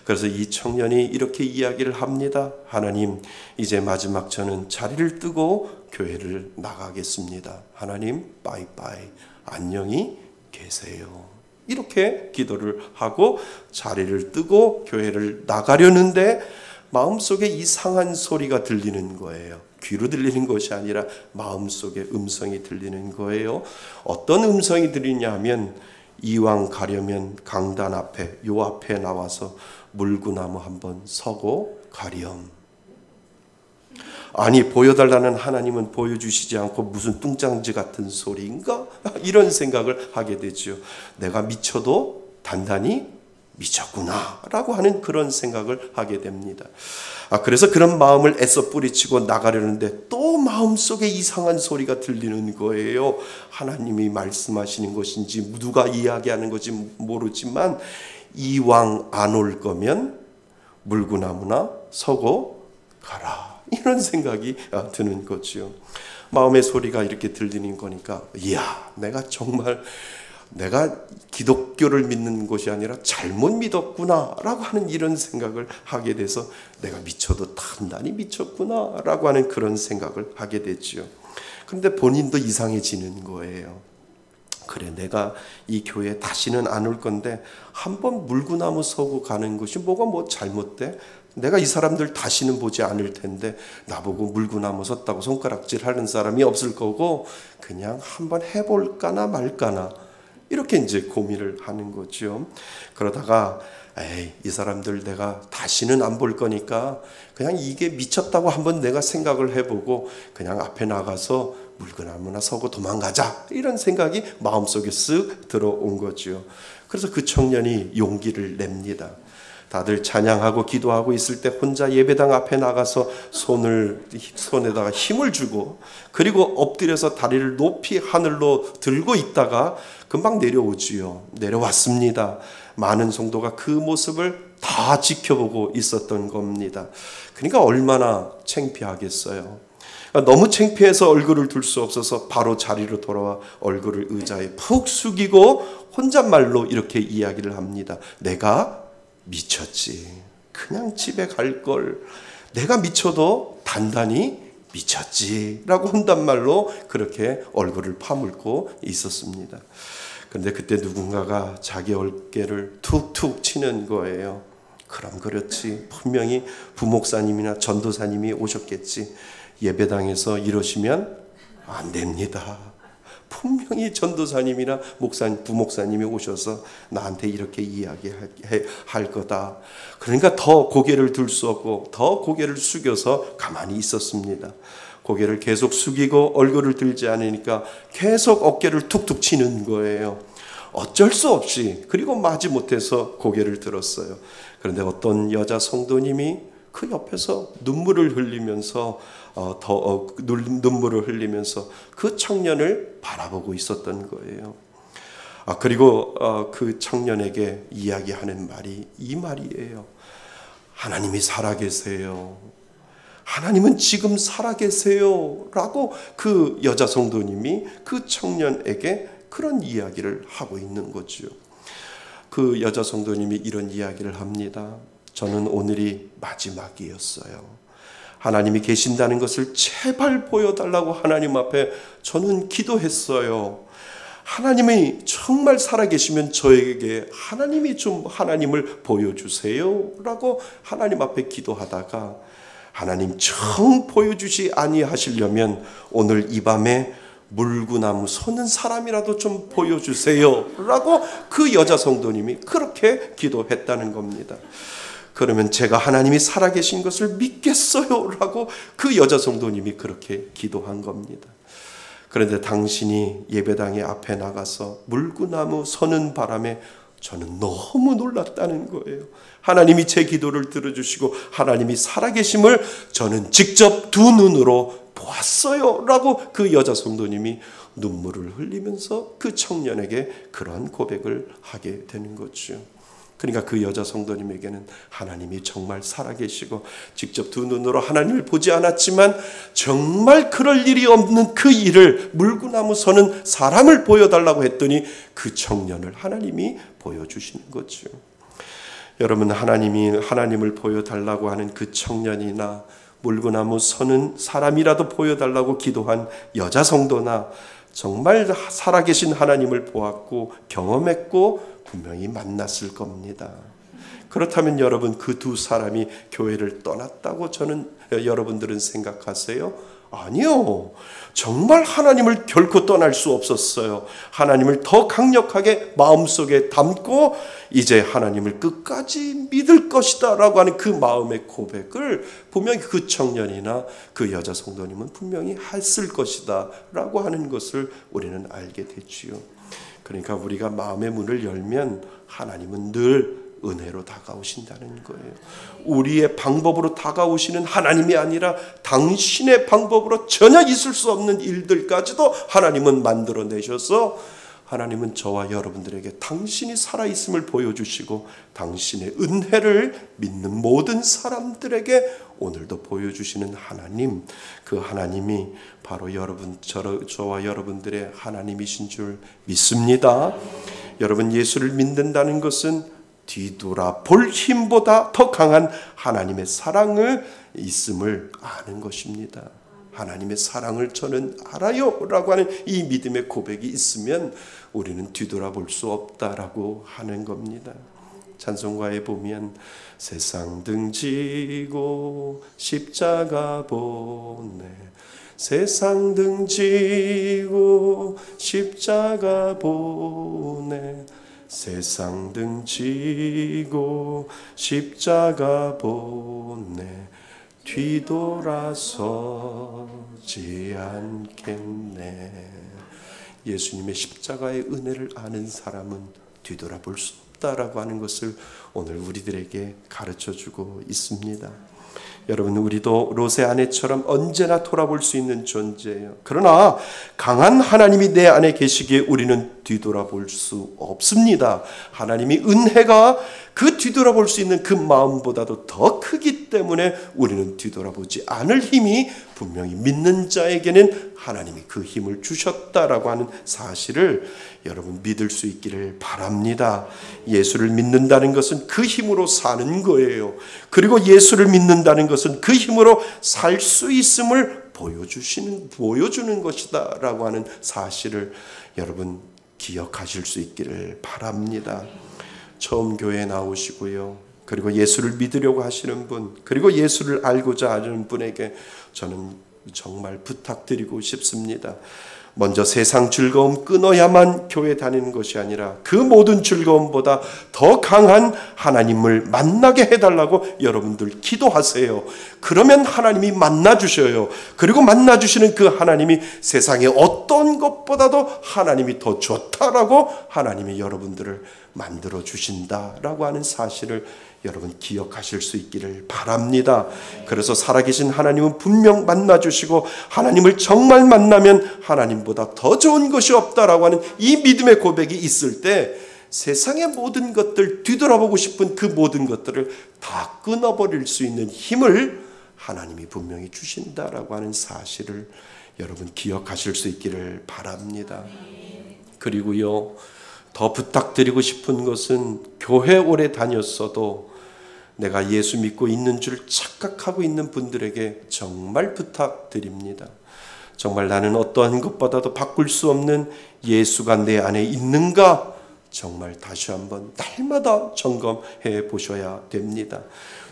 그래서 이 청년이 이렇게 이야기를 합니다. 하나님, 이제 마지막 저는 자리를 뜨고 교회를 나가겠습니다. 하나님, 빠이빠이, 안녕히 계세요. 이렇게 기도를 하고 자리를 뜨고 교회를 나가려는데 마음속에 이상한 소리가 들리는 거예요. 귀로 들리는 것이 아니라 마음속에 음성이 들리는 거예요. 어떤 음성이 들리냐 하면 이왕 가려면 강단 앞에 요 앞에 나와서 물구나무 한번 서고 가렴. 아니 보여달라는 하나님은 보여주시지 않고 무슨 뚱짱지 같은 소리인가? 이런 생각을 하게 되죠. 내가 미쳐도 단단히 미쳤구나 라고 하는 그런 생각을 하게 됩니다. 그래서 그런 마음을 애써 뿌리치고 나가려는데 또 마음속에 이상한 소리가 들리는 거예요. 하나님이 말씀하시는 것인지 누가 이야기하는 것인지 모르지만 이왕 안 올 거면 물구나무나 서고 가라, 이런 생각이 드는 거죠. 마음의 소리가 이렇게 들리는 거니까 이야, 내가 기독교를 믿는 것이 아니라 잘못 믿었구나 라고 하는 이런 생각을 하게 돼서 내가 미쳐도 단단히 미쳤구나 라고 하는 그런 생각을 하게 됐죠. 그런데 본인도 이상해지는 거예요. 그래, 내가 이 교회에 다시는 안 올 건데 한번 물구나무 서고 가는 것이 뭐가 잘못돼? 내가 이 사람들 다시는 보지 않을 텐데 나보고 물구나무 섰다고 손가락질 하는 사람이 없을 거고 그냥 한번 해볼까나 말까나 이렇게 이제 고민을 하는 거죠. 그러다가 이 사람들 내가 다시는 안 볼 거니까 그냥 이게 미쳤다고 한번 내가 생각을 해보고 그냥 앞에 나가서 물구나무나 서고 도망가자, 이런 생각이 마음속에 쓱 들어온 거죠. 그래서 그 청년이 용기를 냅니다. 다들 찬양하고 기도하고 있을 때 혼자 예배당 앞에 나가서 손에다가 힘을 주고 그리고 엎드려서 다리를 높이 하늘로 들고 있다가 금방 내려오지요. 내려왔습니다. 많은 성도가 그 모습을 다 지켜보고 있었던 겁니다. 그러니까 얼마나 창피하겠어요. 너무 창피해서 얼굴을 들 수 없어서 바로 자리로 돌아와 얼굴을 의자에 푹 숙이고 혼잣말로 이렇게 이야기를 합니다. 내가 미쳤지. 그냥 집에 갈 걸. 내가 미쳐도 단단히 미쳤지. 라고 혼잣말로 그렇게 얼굴을 파물고 있었습니다. 그런데 그때 누군가가 자기 어깨를 툭툭 치는 거예요. 그럼 그렇지. 분명히 부목사님이나 전도사님이 오셨겠지. 예배당에서 이러시면 안 됩니다. 분명히 전도사님이나 부목사님이 오셔서 나한테 이렇게 이야기할 거다. 그러니까 더 고개를 들 수 없고 더 고개를 숙여서 가만히 있었습니다. 고개를 계속 숙이고 얼굴을 들지 않으니까 계속 어깨를 툭툭 치는 거예요. 어쩔 수 없이, 그리고 마지못해서 고개를 들었어요. 그런데 어떤 여자 성도님이 그 옆에서 눈물을 흘리면서 그 청년을 바라보고 있었던 거예요. 그리고 그 청년에게 이야기하는 말이 이 말이에요. 하나님이 살아계세요. 하나님은 지금 살아계세요. 라고 그 여자 성도님이 그 청년에게 그런 이야기를 하고 있는 거죠. 그 여자 성도님이 이런 이야기를 합니다. 저는 오늘이 마지막이었어요. 하나님이 계신다는 것을 제발 보여달라고 하나님 앞에 저는 기도했어요. 하나님이 정말 살아계시면 저에게 하나님이 좀 하나님을 보여주세요 라고 하나님 앞에 기도하다가 하나님 정 보여주시 아니하시려면 오늘 이 밤에 물구나무 서는 사람이라도 좀 보여주세요 라고 그 여자 성도님이 그렇게 기도했다는 겁니다. 그러면 제가 하나님이 살아계신 것을 믿겠어요 라고 그 여자 성도님이 그렇게 기도한 겁니다. 그런데 당신이 예배당의 앞에 나가서 물구나무 서는 바람에 저는 너무 놀랐다는 거예요. 하나님이 제 기도를 들어주시고 하나님이 살아계심을 저는 직접 두 눈으로 보았어요 라고 그 여자 성도님이 눈물을 흘리면서 그 청년에게 그러한 고백을 하게 되는 거죠. 그러니까 그 여자 성도님에게는 하나님이 정말 살아계시고 직접 두 눈으로 하나님을 보지 않았지만 정말 그럴 일이 없는 그 일을 물구나무 서는 사람을 보여달라고 했더니 그 청년을 하나님이 보여주시는 거죠. 여러분, 하나님이 하나님을 보여달라고 하는 그 청년이나 물구나무 서는 사람이라도 보여달라고 기도한 여자 성도나 정말 살아계신 하나님을 보았고 경험했고 분명히 만났을 겁니다. 그렇다면 여러분, 그 두 사람이 교회를 떠났다고 여러분들은 생각하세요? 아니요. 정말 하나님을 결코 떠날 수 없었어요. 하나님을 더 강력하게 마음속에 담고 이제 하나님을 끝까지 믿을 것이다 라고 하는 그 마음의 고백을 분명히 그 청년이나 그 여자 성도님은 분명히 했을 것이다 라고 하는 것을 우리는 알게 됐지요. 그러니까 우리가 마음의 문을 열면 하나님은 늘 은혜로 다가오신다는 거예요. 우리의 방법으로 다가오시는 하나님이 아니라 당신의 방법으로 전혀 있을 수 없는 일들까지도 하나님은 만들어내셔서 하나님은 저와 여러분들에게 당신이 살아있음을 보여주시고 당신의 은혜를 믿는 모든 사람들에게 오늘도 보여주시는 하나님, 그 하나님이 바로 저와 여러분들의 하나님이신 줄 믿습니다. 여러분, 예수를 믿는다는 것은 뒤돌아볼 힘보다 더 강한 하나님의 사랑을 있음을 아는 것입니다. 하나님의 사랑을 저는 알아요 라고 하는 이 믿음의 고백이 있으면 우리는 뒤돌아볼 수 없다라고 하는 겁니다. 찬송가에 보면 세상 등지고 십자가 보네, 세상 등지고 십자가 보네, 세상 등지고 십자가 보네, 뒤돌아서지 않겠네. 예수님의 십자가의 은혜를 아는 사람은 뒤돌아볼 수 없다라고 하는 것을 오늘 우리들에게 가르쳐주고 있습니다. 여러분, 우리도 롯의 아내처럼 언제나 돌아볼 수 있는 존재예요. 그러나 강한 하나님이 내 안에 계시기에 우리는 뒤돌아볼 수 없습니다. 하나님이 은혜가 그 뒤돌아볼 수 있는 그 마음보다도 더 크기 때문에 우리는 뒤돌아보지 않을 힘이 분명히 믿는 자에게는 하나님이 그 힘을 주셨다라고 하는 사실을 여러분 믿을 수 있기를 바랍니다. 예수를 믿는다는 것은 그 힘으로 사는 거예요. 그리고 예수를 믿는다는 것은 그 힘으로 살 수 있음을 보여주는 것이다 라고 하는 사실을 여러분 기억하실 수 있기를 바랍니다. 처음 교회에 나오시고요, 그리고 예수를 믿으려고 하시는 분, 그리고 예수를 알고자 하는 분에게 저는 정말 부탁드리고 싶습니다. 먼저 세상 즐거움 끊어야만 교회 다니는 것이 아니라 그 모든 즐거움보다 더 강한 하나님을 만나게 해달라고 여러분들 기도하세요. 그러면 하나님이 만나주셔요. 그리고 만나주시는 그 하나님이 세상의 어떤 것보다도 하나님이 더 좋다라고 하나님이 여러분들을 만들어 주신다라고 하는 사실을 여러분 기억하실 수 있기를 바랍니다. 그래서 살아계신 하나님은 분명 만나주시고 하나님을 정말 만나면 하나님보다 더 좋은 것이 없다라고 하는 이 믿음의 고백이 있을 때 세상의 모든 것들, 뒤돌아보고 싶은 그 모든 것들을 다 끊어버릴 수 있는 힘을 하나님이 분명히 주신다라고 하는 사실을 여러분 기억하실 수 있기를 바랍니다. 그리고요, 더 부탁드리고 싶은 것은 교회 오래 다녔어도 내가 예수 믿고 있는 줄 착각하고 있는 분들에게 정말 부탁드립니다. 정말 나는 어떠한 것보다도 바꿀 수 없는 예수가 내 안에 있는가? 정말 다시 한번 날마다 점검해 보셔야 됩니다.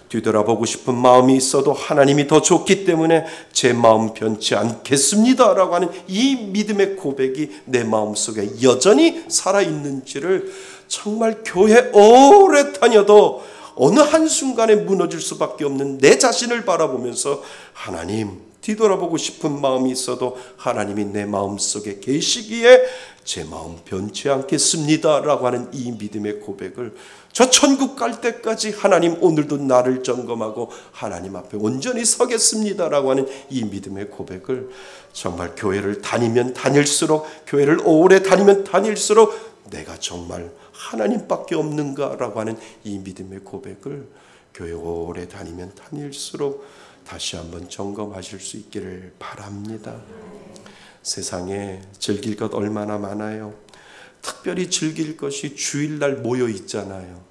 뒤돌아보고 싶은 마음이 있어도 하나님이 더 좋기 때문에 제 마음 변치 않겠습니다라고 하는 이 믿음의 고백이 내 마음속에 여전히 살아있는지를 정말 교회 오래 다녀도 어느 한순간에 무너질 수밖에 없는 내 자신을 바라보면서 하나님, 뒤돌아보고 싶은 마음이 있어도 하나님이 내 마음속에 계시기에 제 마음 변치 않겠습니다라고 하는 이 믿음의 고백을 저 천국 갈 때까지 하나님 오늘도 나를 점검하고 하나님 앞에 온전히 서겠습니다라고 하는 이 믿음의 고백을 정말 교회를 다니면 다닐수록, 교회를 오래 다니면 다닐수록 내가 정말 하나님밖에 없는가라고 하는 이 믿음의 고백을 교회 오래 다니면 다닐수록 다시 한번 점검하실 수 있기를 바랍니다. 세상에 즐길 것 얼마나 많아요. 특별히 즐길 것이 주일날 모여 있잖아요.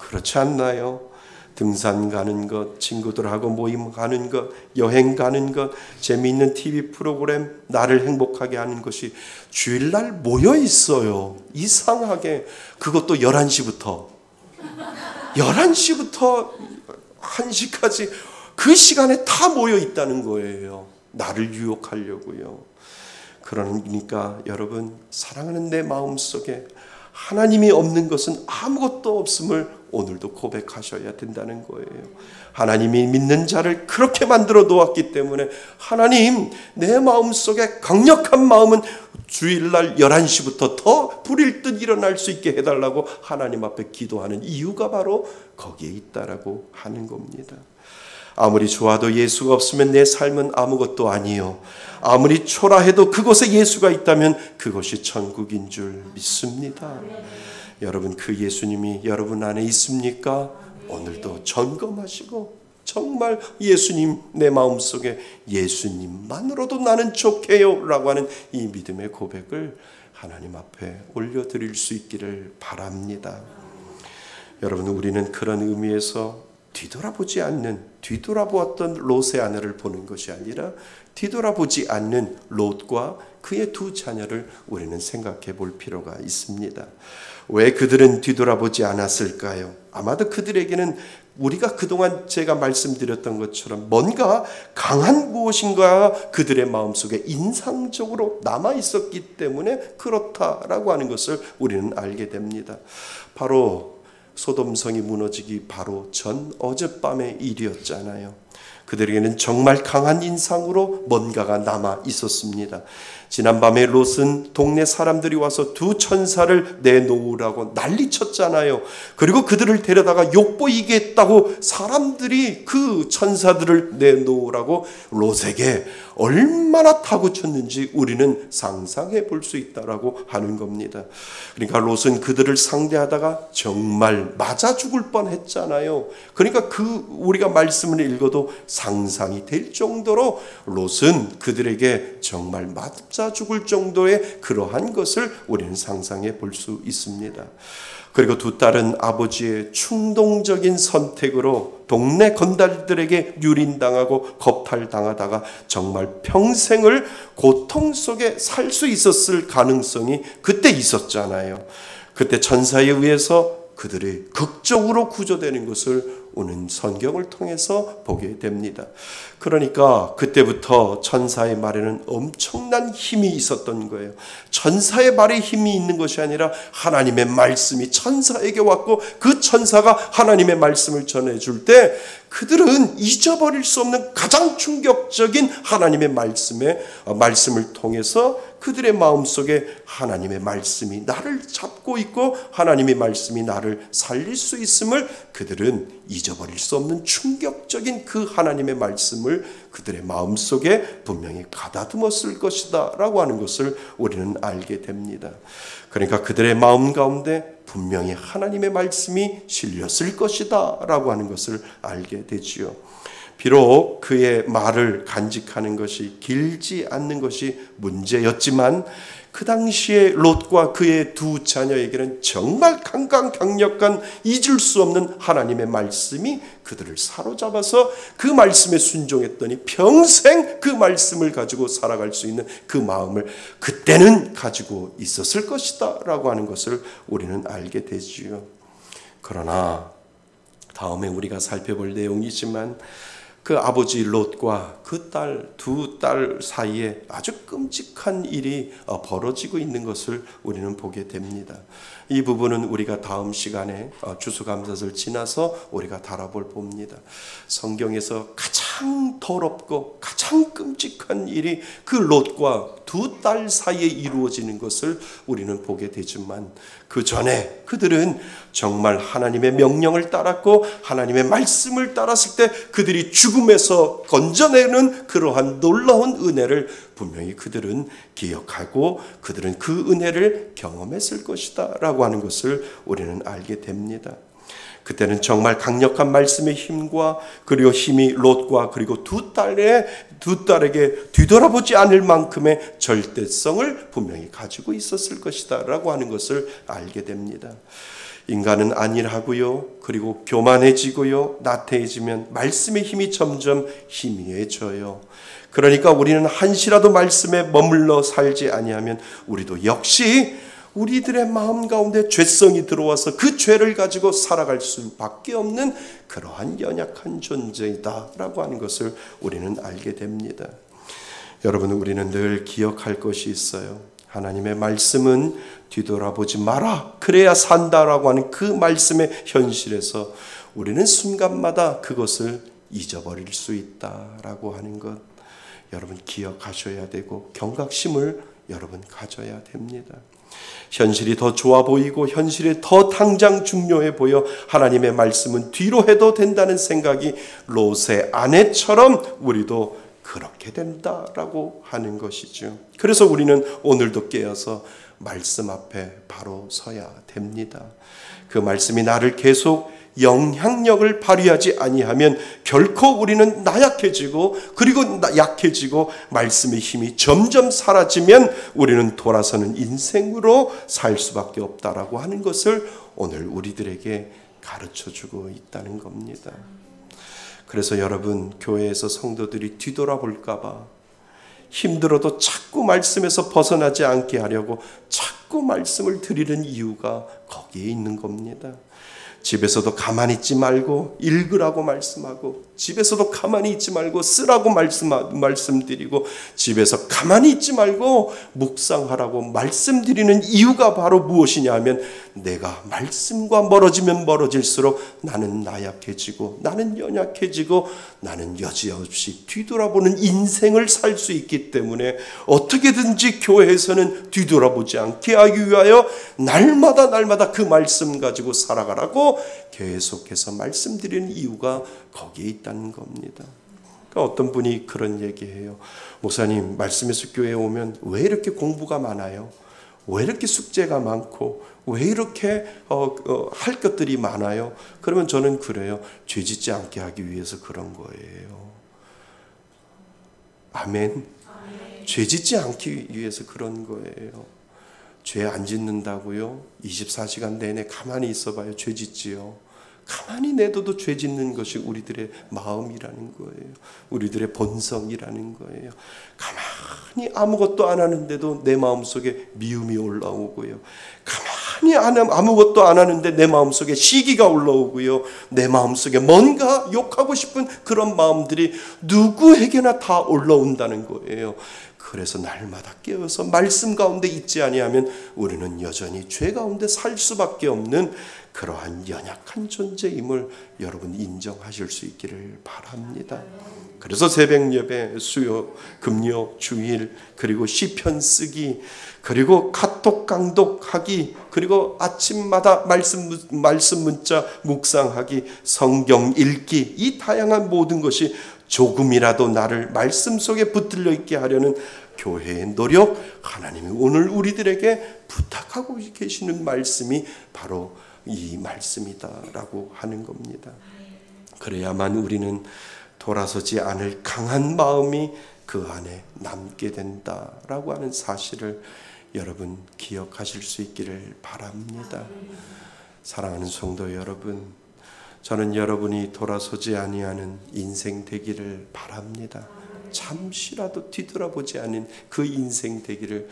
그렇지 않나요? 등산 가는 것, 친구들하고 모임 가는 것, 여행 가는 것, 재미있는 TV 프로그램, 나를 행복하게 하는 것이 주일날 모여 있어요. 이상하게. 그것도 11시부터 1시까지 그 시간에 다 모여 있다는 거예요. 나를 유혹하려고요. 그러니까 여러분, 사랑하는 내 마음속에 하나님이 없는 것은 아무것도 없음을 오늘도 고백하셔야 된다는 거예요. 하나님이 믿는 자를 그렇게 만들어 놓았기 때문에 하나님, 내 마음속에 강력한 마음은 주일날 11시부터 더 불일 듯 일어날 수 있게 해달라고 하나님 앞에 기도하는 이유가 바로 거기에 있다라고 하는 겁니다. 아무리 좋아도 예수가 없으면 내 삶은 아무것도 아니요. 아무리 초라해도 그곳에 예수가 있다면 그것이 천국인 줄 믿습니다. 여러분, 그 예수님이 여러분 안에 있습니까? 오늘도 점검하시고 정말 예수님, 내 마음속에 예수님만으로도 나는 좋게요 라고 하는 이 믿음의 고백을 하나님 앞에 올려드릴 수 있기를 바랍니다. 여러분, 우리는 그런 의미에서 뒤돌아보았던 롯의 아내를 보는 것이 아니라 뒤돌아보지 않는 롯과 그의 두 자녀를 우리는 생각해 볼 필요가 있습니다. 왜 그들은 뒤돌아보지 않았을까요? 아마도 그들에게는 우리가 그동안 제가 말씀드렸던 것처럼 뭔가 강한 무엇인가 그들의 마음속에 인상적으로 남아 있었기 때문에 그렇다라고 하는 것을 우리는 알게 됩니다. 바로 소돔성이 무너지기 바로 전 어젯밤의 일이었잖아요. 그들에게는 정말 강한 인상으로 뭔가가 남아 있었습니다. 지난밤에 롯은 동네 사람들이 와서 두 천사를 내놓으라고 난리쳤잖아요. 그리고 그들을 데려다가 욕보이게 했다고 사람들이 그 천사들을 내놓으라고 롯에게 얼마나 타구쳤는지 우리는 상상해 볼 수 있다라고 하는 겁니다. 그러니까 롯은 그들을 상대하다가 정말 맞아 죽을 뻔했잖아요. 그러니까 우리가 말씀을 읽어도 상상이 될 정도로 롯은 그들에게 정말 맞아 죽을 정도의 그러한 것을 우리는 상상해 볼 수 있습니다. 그리고 두 딸은 아버지의 충동적인 선택으로 동네 건달들에게 유린당하고 겁탈당하다가 정말 평생을 고통 속에 살 수 있었을 가능성이 그때 있었잖아요. 그때 천사에 의해서 그들이 극적으로 구조되는 것을 오는 성경을 통해서 보게 됩니다. 그러니까 그때부터 천사의 말에는 엄청난 힘이 있었던 거예요. 천사의 말에 힘이 있는 것이 아니라 하나님의 말씀이 천사에게 왔고 그 천사가 하나님의 말씀을 전해줄 때 그들은 잊어버릴 수 없는 가장 충격적인 하나님의 말씀을 통해서 그들의 마음속에 하나님의 말씀이 나를 잡고 있고 하나님의 말씀이 나를 살릴 수 있음을 그들은 잊어버릴 수 없는 충격적인 그 하나님의 말씀을 그들의 마음속에 분명히 가다듬었을 것이다 라고 하는 것을 우리는 알게 됩니다. 그러니까 그들의 마음 가운데 분명히 하나님의 말씀이 실렸을 것이다 라고 하는 것을 알게 되지요. 비록 그의 말을 간직하는 것이 길지 않는 것이 문제였지만 그 당시에 롯과 그의 두 자녀에게는 정말 강력한 잊을 수 없는 하나님의 말씀이 그들을 사로잡아서 그 말씀에 순종했더니 평생 그 말씀을 가지고 살아갈 수 있는 그 마음을 그때는 가지고 있었을 것이다 라고 하는 것을 우리는 알게 되지요. 그러나 다음에 우리가 살펴볼 내용이지만 그 아버지 롯과 그 두 딸 사이에 아주 끔찍한 일이 벌어지고 있는 것을 우리는 보게 됩니다. 이 부분은 우리가 다음 시간에 추수감사절 지나서 우리가 다뤄볼 봅니다. 성경에서 가장 더럽고 가장 끔찍한 일이 그 롯과 두 딸 사이에 이루어지는 것을 우리는 보게 되지만 그 전에 그들은 정말 하나님의 명령을 따랐고 하나님의 말씀을 따랐을 때 그들이 죽음에서 건져내는 그러한 놀라운 은혜를 분명히 그들은 기억하고 그들은 그 은혜를 경험했을 것이다 라고 하는 것을 우리는 알게 됩니다. 그때는 정말 강력한 말씀의 힘과 그리고 힘이 롯과 그리고 두 딸에게 뒤돌아보지 않을 만큼의 절대성을 분명히 가지고 있었을 것이다 라고 하는 것을 알게 됩니다. 인간은 안일하고요, 그리고 교만해지고요, 나태해지면 말씀의 힘이 점점 희미해져요. 그러니까 우리는 한시라도 말씀에 머물러 살지 아니하면 우리도 역시 우리들의 마음 가운데 죄성이 들어와서 그 죄를 가지고 살아갈 수밖에 없는 그러한 연약한 존재이다라고 하는 것을 우리는 알게 됩니다. 여러분, 우리는 늘 기억할 것이 있어요. 하나님의 말씀은 뒤돌아보지 마라, 그래야 산다라고 하는 그 말씀의 현실에서 우리는 순간마다 그것을 잊어버릴 수 있다라고 하는 것, 여러분 기억하셔야 되고 경각심을 여러분 가져야 됩니다. 현실이 더 좋아 보이고 현실이 더 당장 중요해 보여 하나님의 말씀은 뒤로 해도 된다는 생각이 롯의 아내처럼 우리도 그렇게 된다라고 하는 것이죠. 그래서 우리는 오늘도 깨어서 말씀 앞에 바로 서야 됩니다. 그 말씀이 나를 계속 영향력을 발휘하지 아니하면 결코 우리는 나약해지고 그리고 약해지고 말씀의 힘이 점점 사라지면 우리는 돌아서는 인생으로 살 수밖에 없다라고 하는 것을 오늘 우리들에게 가르쳐주고 있다는 겁니다. 그래서 여러분, 교회에서 성도들이 뒤돌아볼까 봐 힘들어도 자꾸 말씀에서 벗어나지 않게 하려고 자꾸 말씀을 드리는 이유가 거기에 있는 겁니다. 집에서도 가만히 있지 말고 읽으라고 말씀하고, 집에서도 가만히 있지 말고 쓰라고 말씀드리고, 집에서 가만히 있지 말고 묵상하라고 말씀드리는 이유가 바로 무엇이냐 하면, 내가 말씀과 멀어지면 멀어질수록 나는 나약해지고 나는 연약해지고 나는 여지없이 뒤돌아보는 인생을 살 수 있기 때문에 어떻게든지 교회에서는 뒤돌아보지 않게 하기 위하여 날마다 그 말씀 가지고 살아가라고 계속해서 말씀드리는 이유가 거기에 있다는 겁니다. 그러니까 어떤 분이 그런 얘기해요. 목사님, 말씀에서 교회에 오면 왜 이렇게 공부가 많아요? 왜 이렇게 숙제가 많고 왜 이렇게 할 것들이 많아요? 그러면 저는 그래요. 죄짓지 않게 하기 위해서 그런 거예요. 아멘. 죄짓지 않기 위해서 그런 거예요. 죄 안 짓는다고요? 24시간 내내 가만히 있어봐요. 죄 짓지요. 가만히 내둬도 죄 짓는 것이 우리들의 마음이라는 거예요. 우리들의 본성이라는 거예요. 가만히 아무것도 안 하는데도 내 마음속에 미움이 올라오고요. 가만히 아무것도 안 하는데 내 마음속에 시기가 올라오고요. 내 마음속에 뭔가 욕하고 싶은 그런 마음들이 누구에게나 다 올라온다는 거예요. 그래서 날마다 깨어서 말씀 가운데 있지 아니하면 우리는 여전히 죄 가운데 살 수밖에 없는 그러한 연약한 존재임을 여러분 인정하실 수 있기를 바랍니다. 그래서 새벽 예배, 수요, 금요, 주일, 그리고 시편 쓰기, 그리고 카톡 강독하기, 그리고 아침마다 말씀 문자 묵상하기, 성경 읽기, 이 다양한 모든 것이 조금이라도 나를 말씀 속에 붙들려 있게 하려는 교회의 노력, 하나님이 오늘 우리들에게 부탁하고 계시는 말씀이 바로 이 말씀이다라고 하는 겁니다. 그래야만 우리는 돌아서지 않을 강한 마음이 그 안에 남게 된다라고 하는 사실을 여러분 기억하실 수 있기를 바랍니다. 사랑하는 성도 여러분, 저는 여러분이 돌아서지 아니하는 인생 되기를 바랍니다. 잠시라도 뒤돌아보지 않은 그 인생 되기를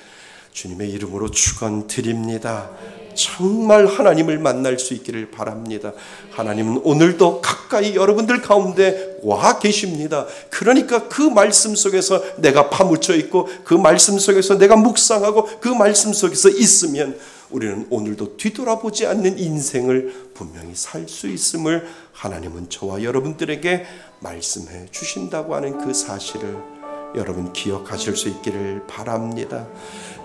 주님의 이름으로 축원드립니다. 정말 하나님을 만날 수 있기를 바랍니다. 하나님은 오늘도 가까이 여러분들 가운데 와 계십니다. 그러니까 그 말씀 속에서 내가 파묻혀 있고 그 말씀 속에서 내가 묵상하고 그 말씀 속에서 있으면 우리는 오늘도 뒤돌아보지 않는 인생을 분명히 살 수 있음을 하나님은 저와 여러분들에게 말씀해 주신다고 하는 그 사실을 여러분 기억하실 수 있기를 바랍니다.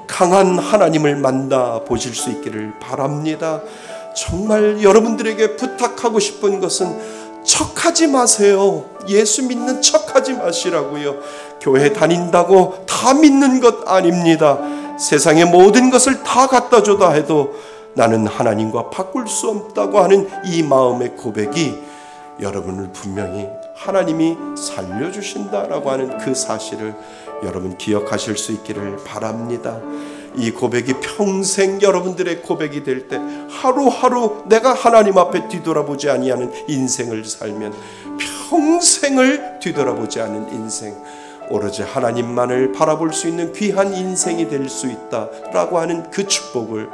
강한 하나님을 만나 보실 수 있기를 바랍니다. 정말 여러분들에게 부탁하고 싶은 것은 척하지 마세요. 예수 믿는 척하지 마시라고요. 교회 다닌다고 다 믿는 것 아닙니다. 세상의 모든 것을 다 갖다 줘다 해도 나는 하나님과 바꿀 수 없다고 하는 이 마음의 고백이 여러분을 분명히 하나님이 살려주신다라고 하는 그 사실을 여러분 기억하실 수 있기를 바랍니다. 이 고백이 평생 여러분들의 고백이 될 때 하루하루 내가 하나님 앞에 뒤돌아보지 아니하는 인생을 살면 평생을 뒤돌아보지 않은 인생, 오로지 하나님만을 바라볼 수 있는 귀한 인생이 될 수 있다라고 하는 그 축복을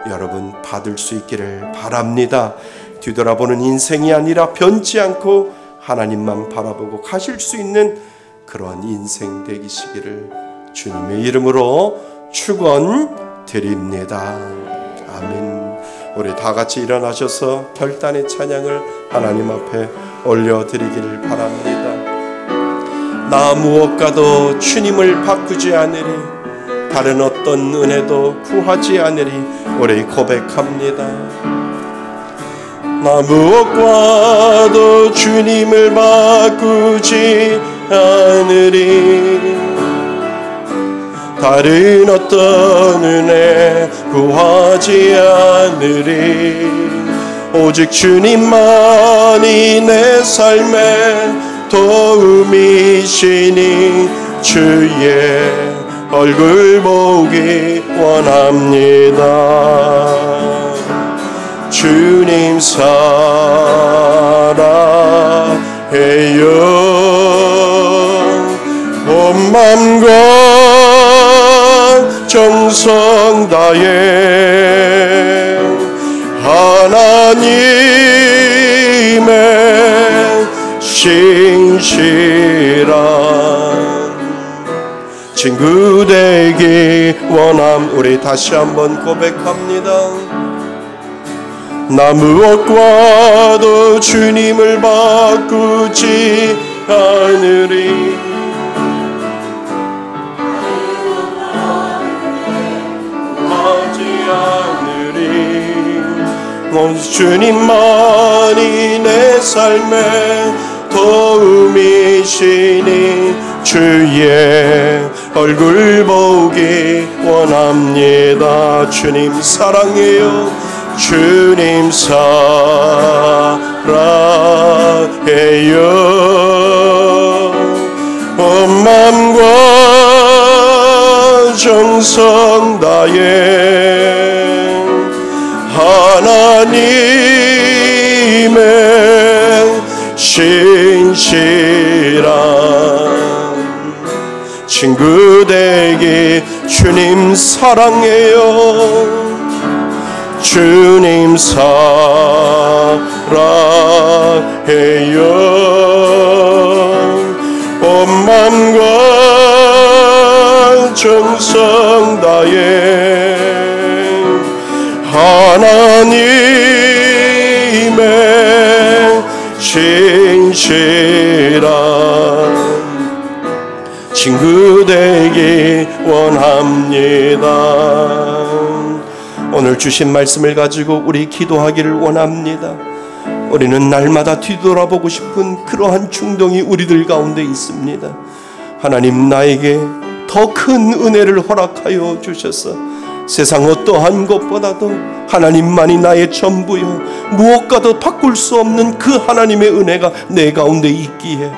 여러분 받을 수 있기를 바랍니다. 뒤돌아보는 인생이 아니라 변치 않고 하나님만 바라보고 가실 수 있는 그러한 인생 되시기를 주님의 이름으로 축원드립니다. 아멘. 우리 다 같이 일어나셔서 결단의 찬양을 하나님 앞에 올려드리기를 바랍니다. 나 무엇과도 주님을 바꾸지 않으리, 다른 어떤 은혜도 구하지 않으리. 우리 고백합니다. 나 무엇과도 주님을 바꾸지 않으리, 다른 어떤 은혜 구하지 않으리. 오직 주님만이 내 삶의 도움이시니 주의 얼굴 보기 원합니다. 주님 사랑해요. 온 맘과 정성 다해 하나님의 신실한 친구 되기 원함. 우리 다시 한번 고백합니다. 나 무엇과도 주님을 바꾸지 않으리, 하지 않으리. 오직 주님만이 내 삶의 도움이시니 주의 얼굴 보기 원합니다. 주님 사랑해요. 주님 사랑해요. 온 맘과 정성 다해 하나님의 신실한 친구 되기 주님 사랑해요. 주님 사랑해요. 온 맘과 신실한 친구 되기 원합니다. 오늘 주신 말씀을 가지고 우리 기도하기를 원합니다. 우리는 날마다 뒤돌아보고 싶은 그러한 충동이 우리들 가운데 있습니다. 하나님, 나에게 더 큰 은혜를 허락하여 주셔서 세상 어떠한 것보다도 하나님만이 나의 전부요, 무엇과도 바꿀 수 없는 그 하나님의 은혜가 내 가운데 있기에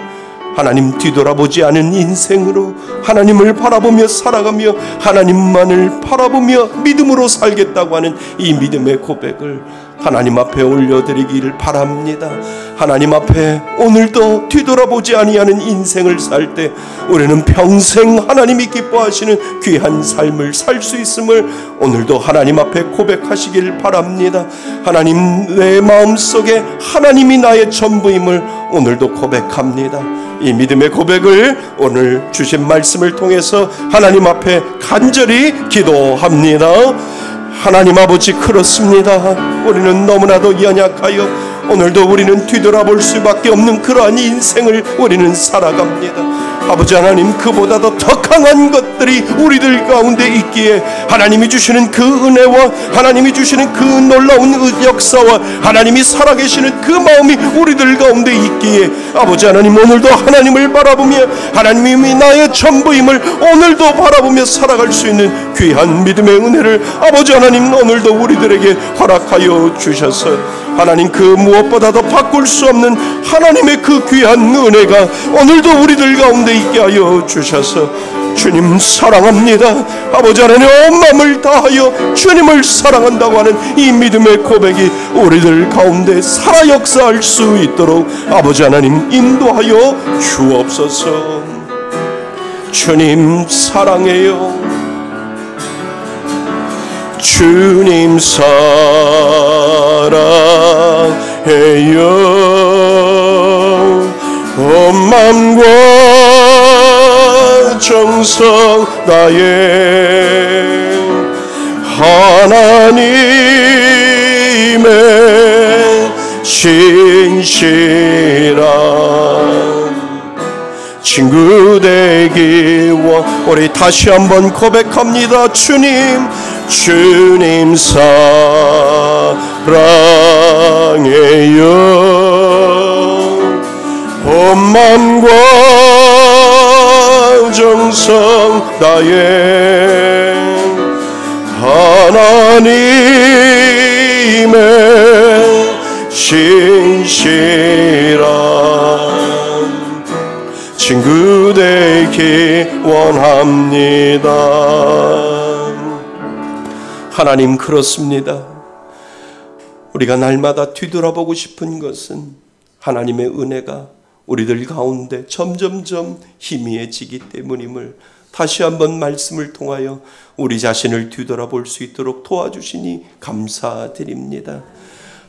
하나님, 뒤돌아보지 않은 인생으로 하나님을 바라보며 살아가며 하나님만을 바라보며 믿음으로 살겠다고 하는 이 믿음의 고백을 하나님 앞에 올려드리기를 바랍니다. 하나님 앞에 오늘도 뒤돌아보지 아니하는 인생을 살 때 우리는 평생 하나님이 기뻐하시는 귀한 삶을 살 수 있음을 오늘도 하나님 앞에 고백하시길 바랍니다. 하나님, 내 마음속에 하나님이 나의 전부임을 오늘도 고백합니다. 이 믿음의 고백을 오늘 주신 말씀을 통해서 하나님 앞에 간절히 기도합니다. 하나님 아버지, 그렇습니다. 우리는 너무나도 연약하여 오늘도 우리는 뒤돌아볼 수밖에 없는 그러한 인생을 우리는 살아갑니다. 아버지 하나님, 그보다도 더 강한 것들이 우리들 가운데 있기에 하나님이 주시는 그 은혜와 하나님이 주시는 그 놀라운 역사와 하나님이 살아계시는 그 마음이 우리들 가운데 있기에 아버지 하나님, 오늘도 하나님을 바라보며 하나님이 나의 전부임을 오늘도 바라보며 살아갈 수 있는 귀한 믿음의 은혜를 아버지 하나님, 오늘도 우리들에게 허락하여 주셔서 하나님, 그 무엇보다도 바꿀 수 없는 하나님의 그 귀한 은혜가 오늘도 우리들 가운데 있게 하여 주셔서 주님 사랑합니다. 아버지 하나님, 온 마음을 다하여 주님을 사랑한다고 하는 이 믿음의 고백이 우리들 가운데 살아 역사할 수 있도록 아버지 하나님 인도하여 주옵소서. 주님 사랑해요. 주님 사랑해요. 온 마음과 정성 다해 하나님의 신실한 친구 되기 원. 우리 다시 한번 고백합니다. 주님 사랑해요. 온 마음과 정성 다해 하나님의 신실한 친구 되기 원합니다. 하나님, 그렇습니다. 우리가 날마다 뒤돌아보고 싶은 것은 하나님의 은혜가 우리들 가운데 점점점 희미해지기 때문임을 다시 한번 말씀을 통하여 우리 자신을 뒤돌아볼 수 있도록 도와주시니 감사드립니다.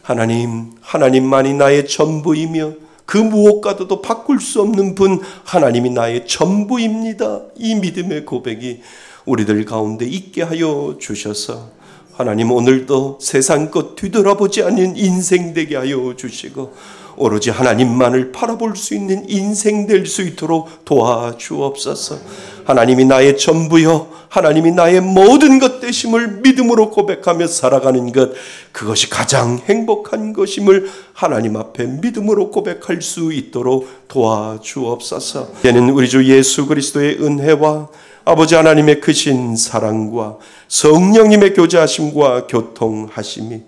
하나님, 하나님만이 나의 전부이며 그 무엇과도 바꿀 수 없는 분 하나님이 나의 전부입니다. 이 믿음의 고백이 우리들 가운데 있게 하여 주셔서 하나님, 오늘도 세상 것 뒤돌아보지 않는 인생 되게 하여 주시고 오로지 하나님만을 바라볼 수 있는 인생 될 수 있도록 도와주옵소서. 하나님이 나의 전부요, 하나님이 나의 모든 것 되심을 믿음으로 고백하며 살아가는 것, 그것이 가장 행복한 것임을 하나님 앞에 믿음으로 고백할 수 있도록 도와주옵소서. 이제는 우리 주 예수 그리스도의 은혜와 아버지 하나님의 크신 사랑과 성령님의 교제하심과 교통하심이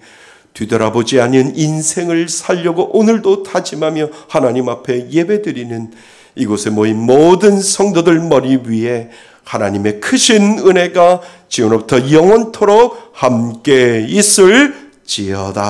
뒤돌아보지 않은 인생을 살려고 오늘도 다짐하며 하나님 앞에 예배드리는 이곳에 모인 모든 성도들 머리 위에 하나님의 크신 은혜가 지금부터 영원토록 함께 있을지어다.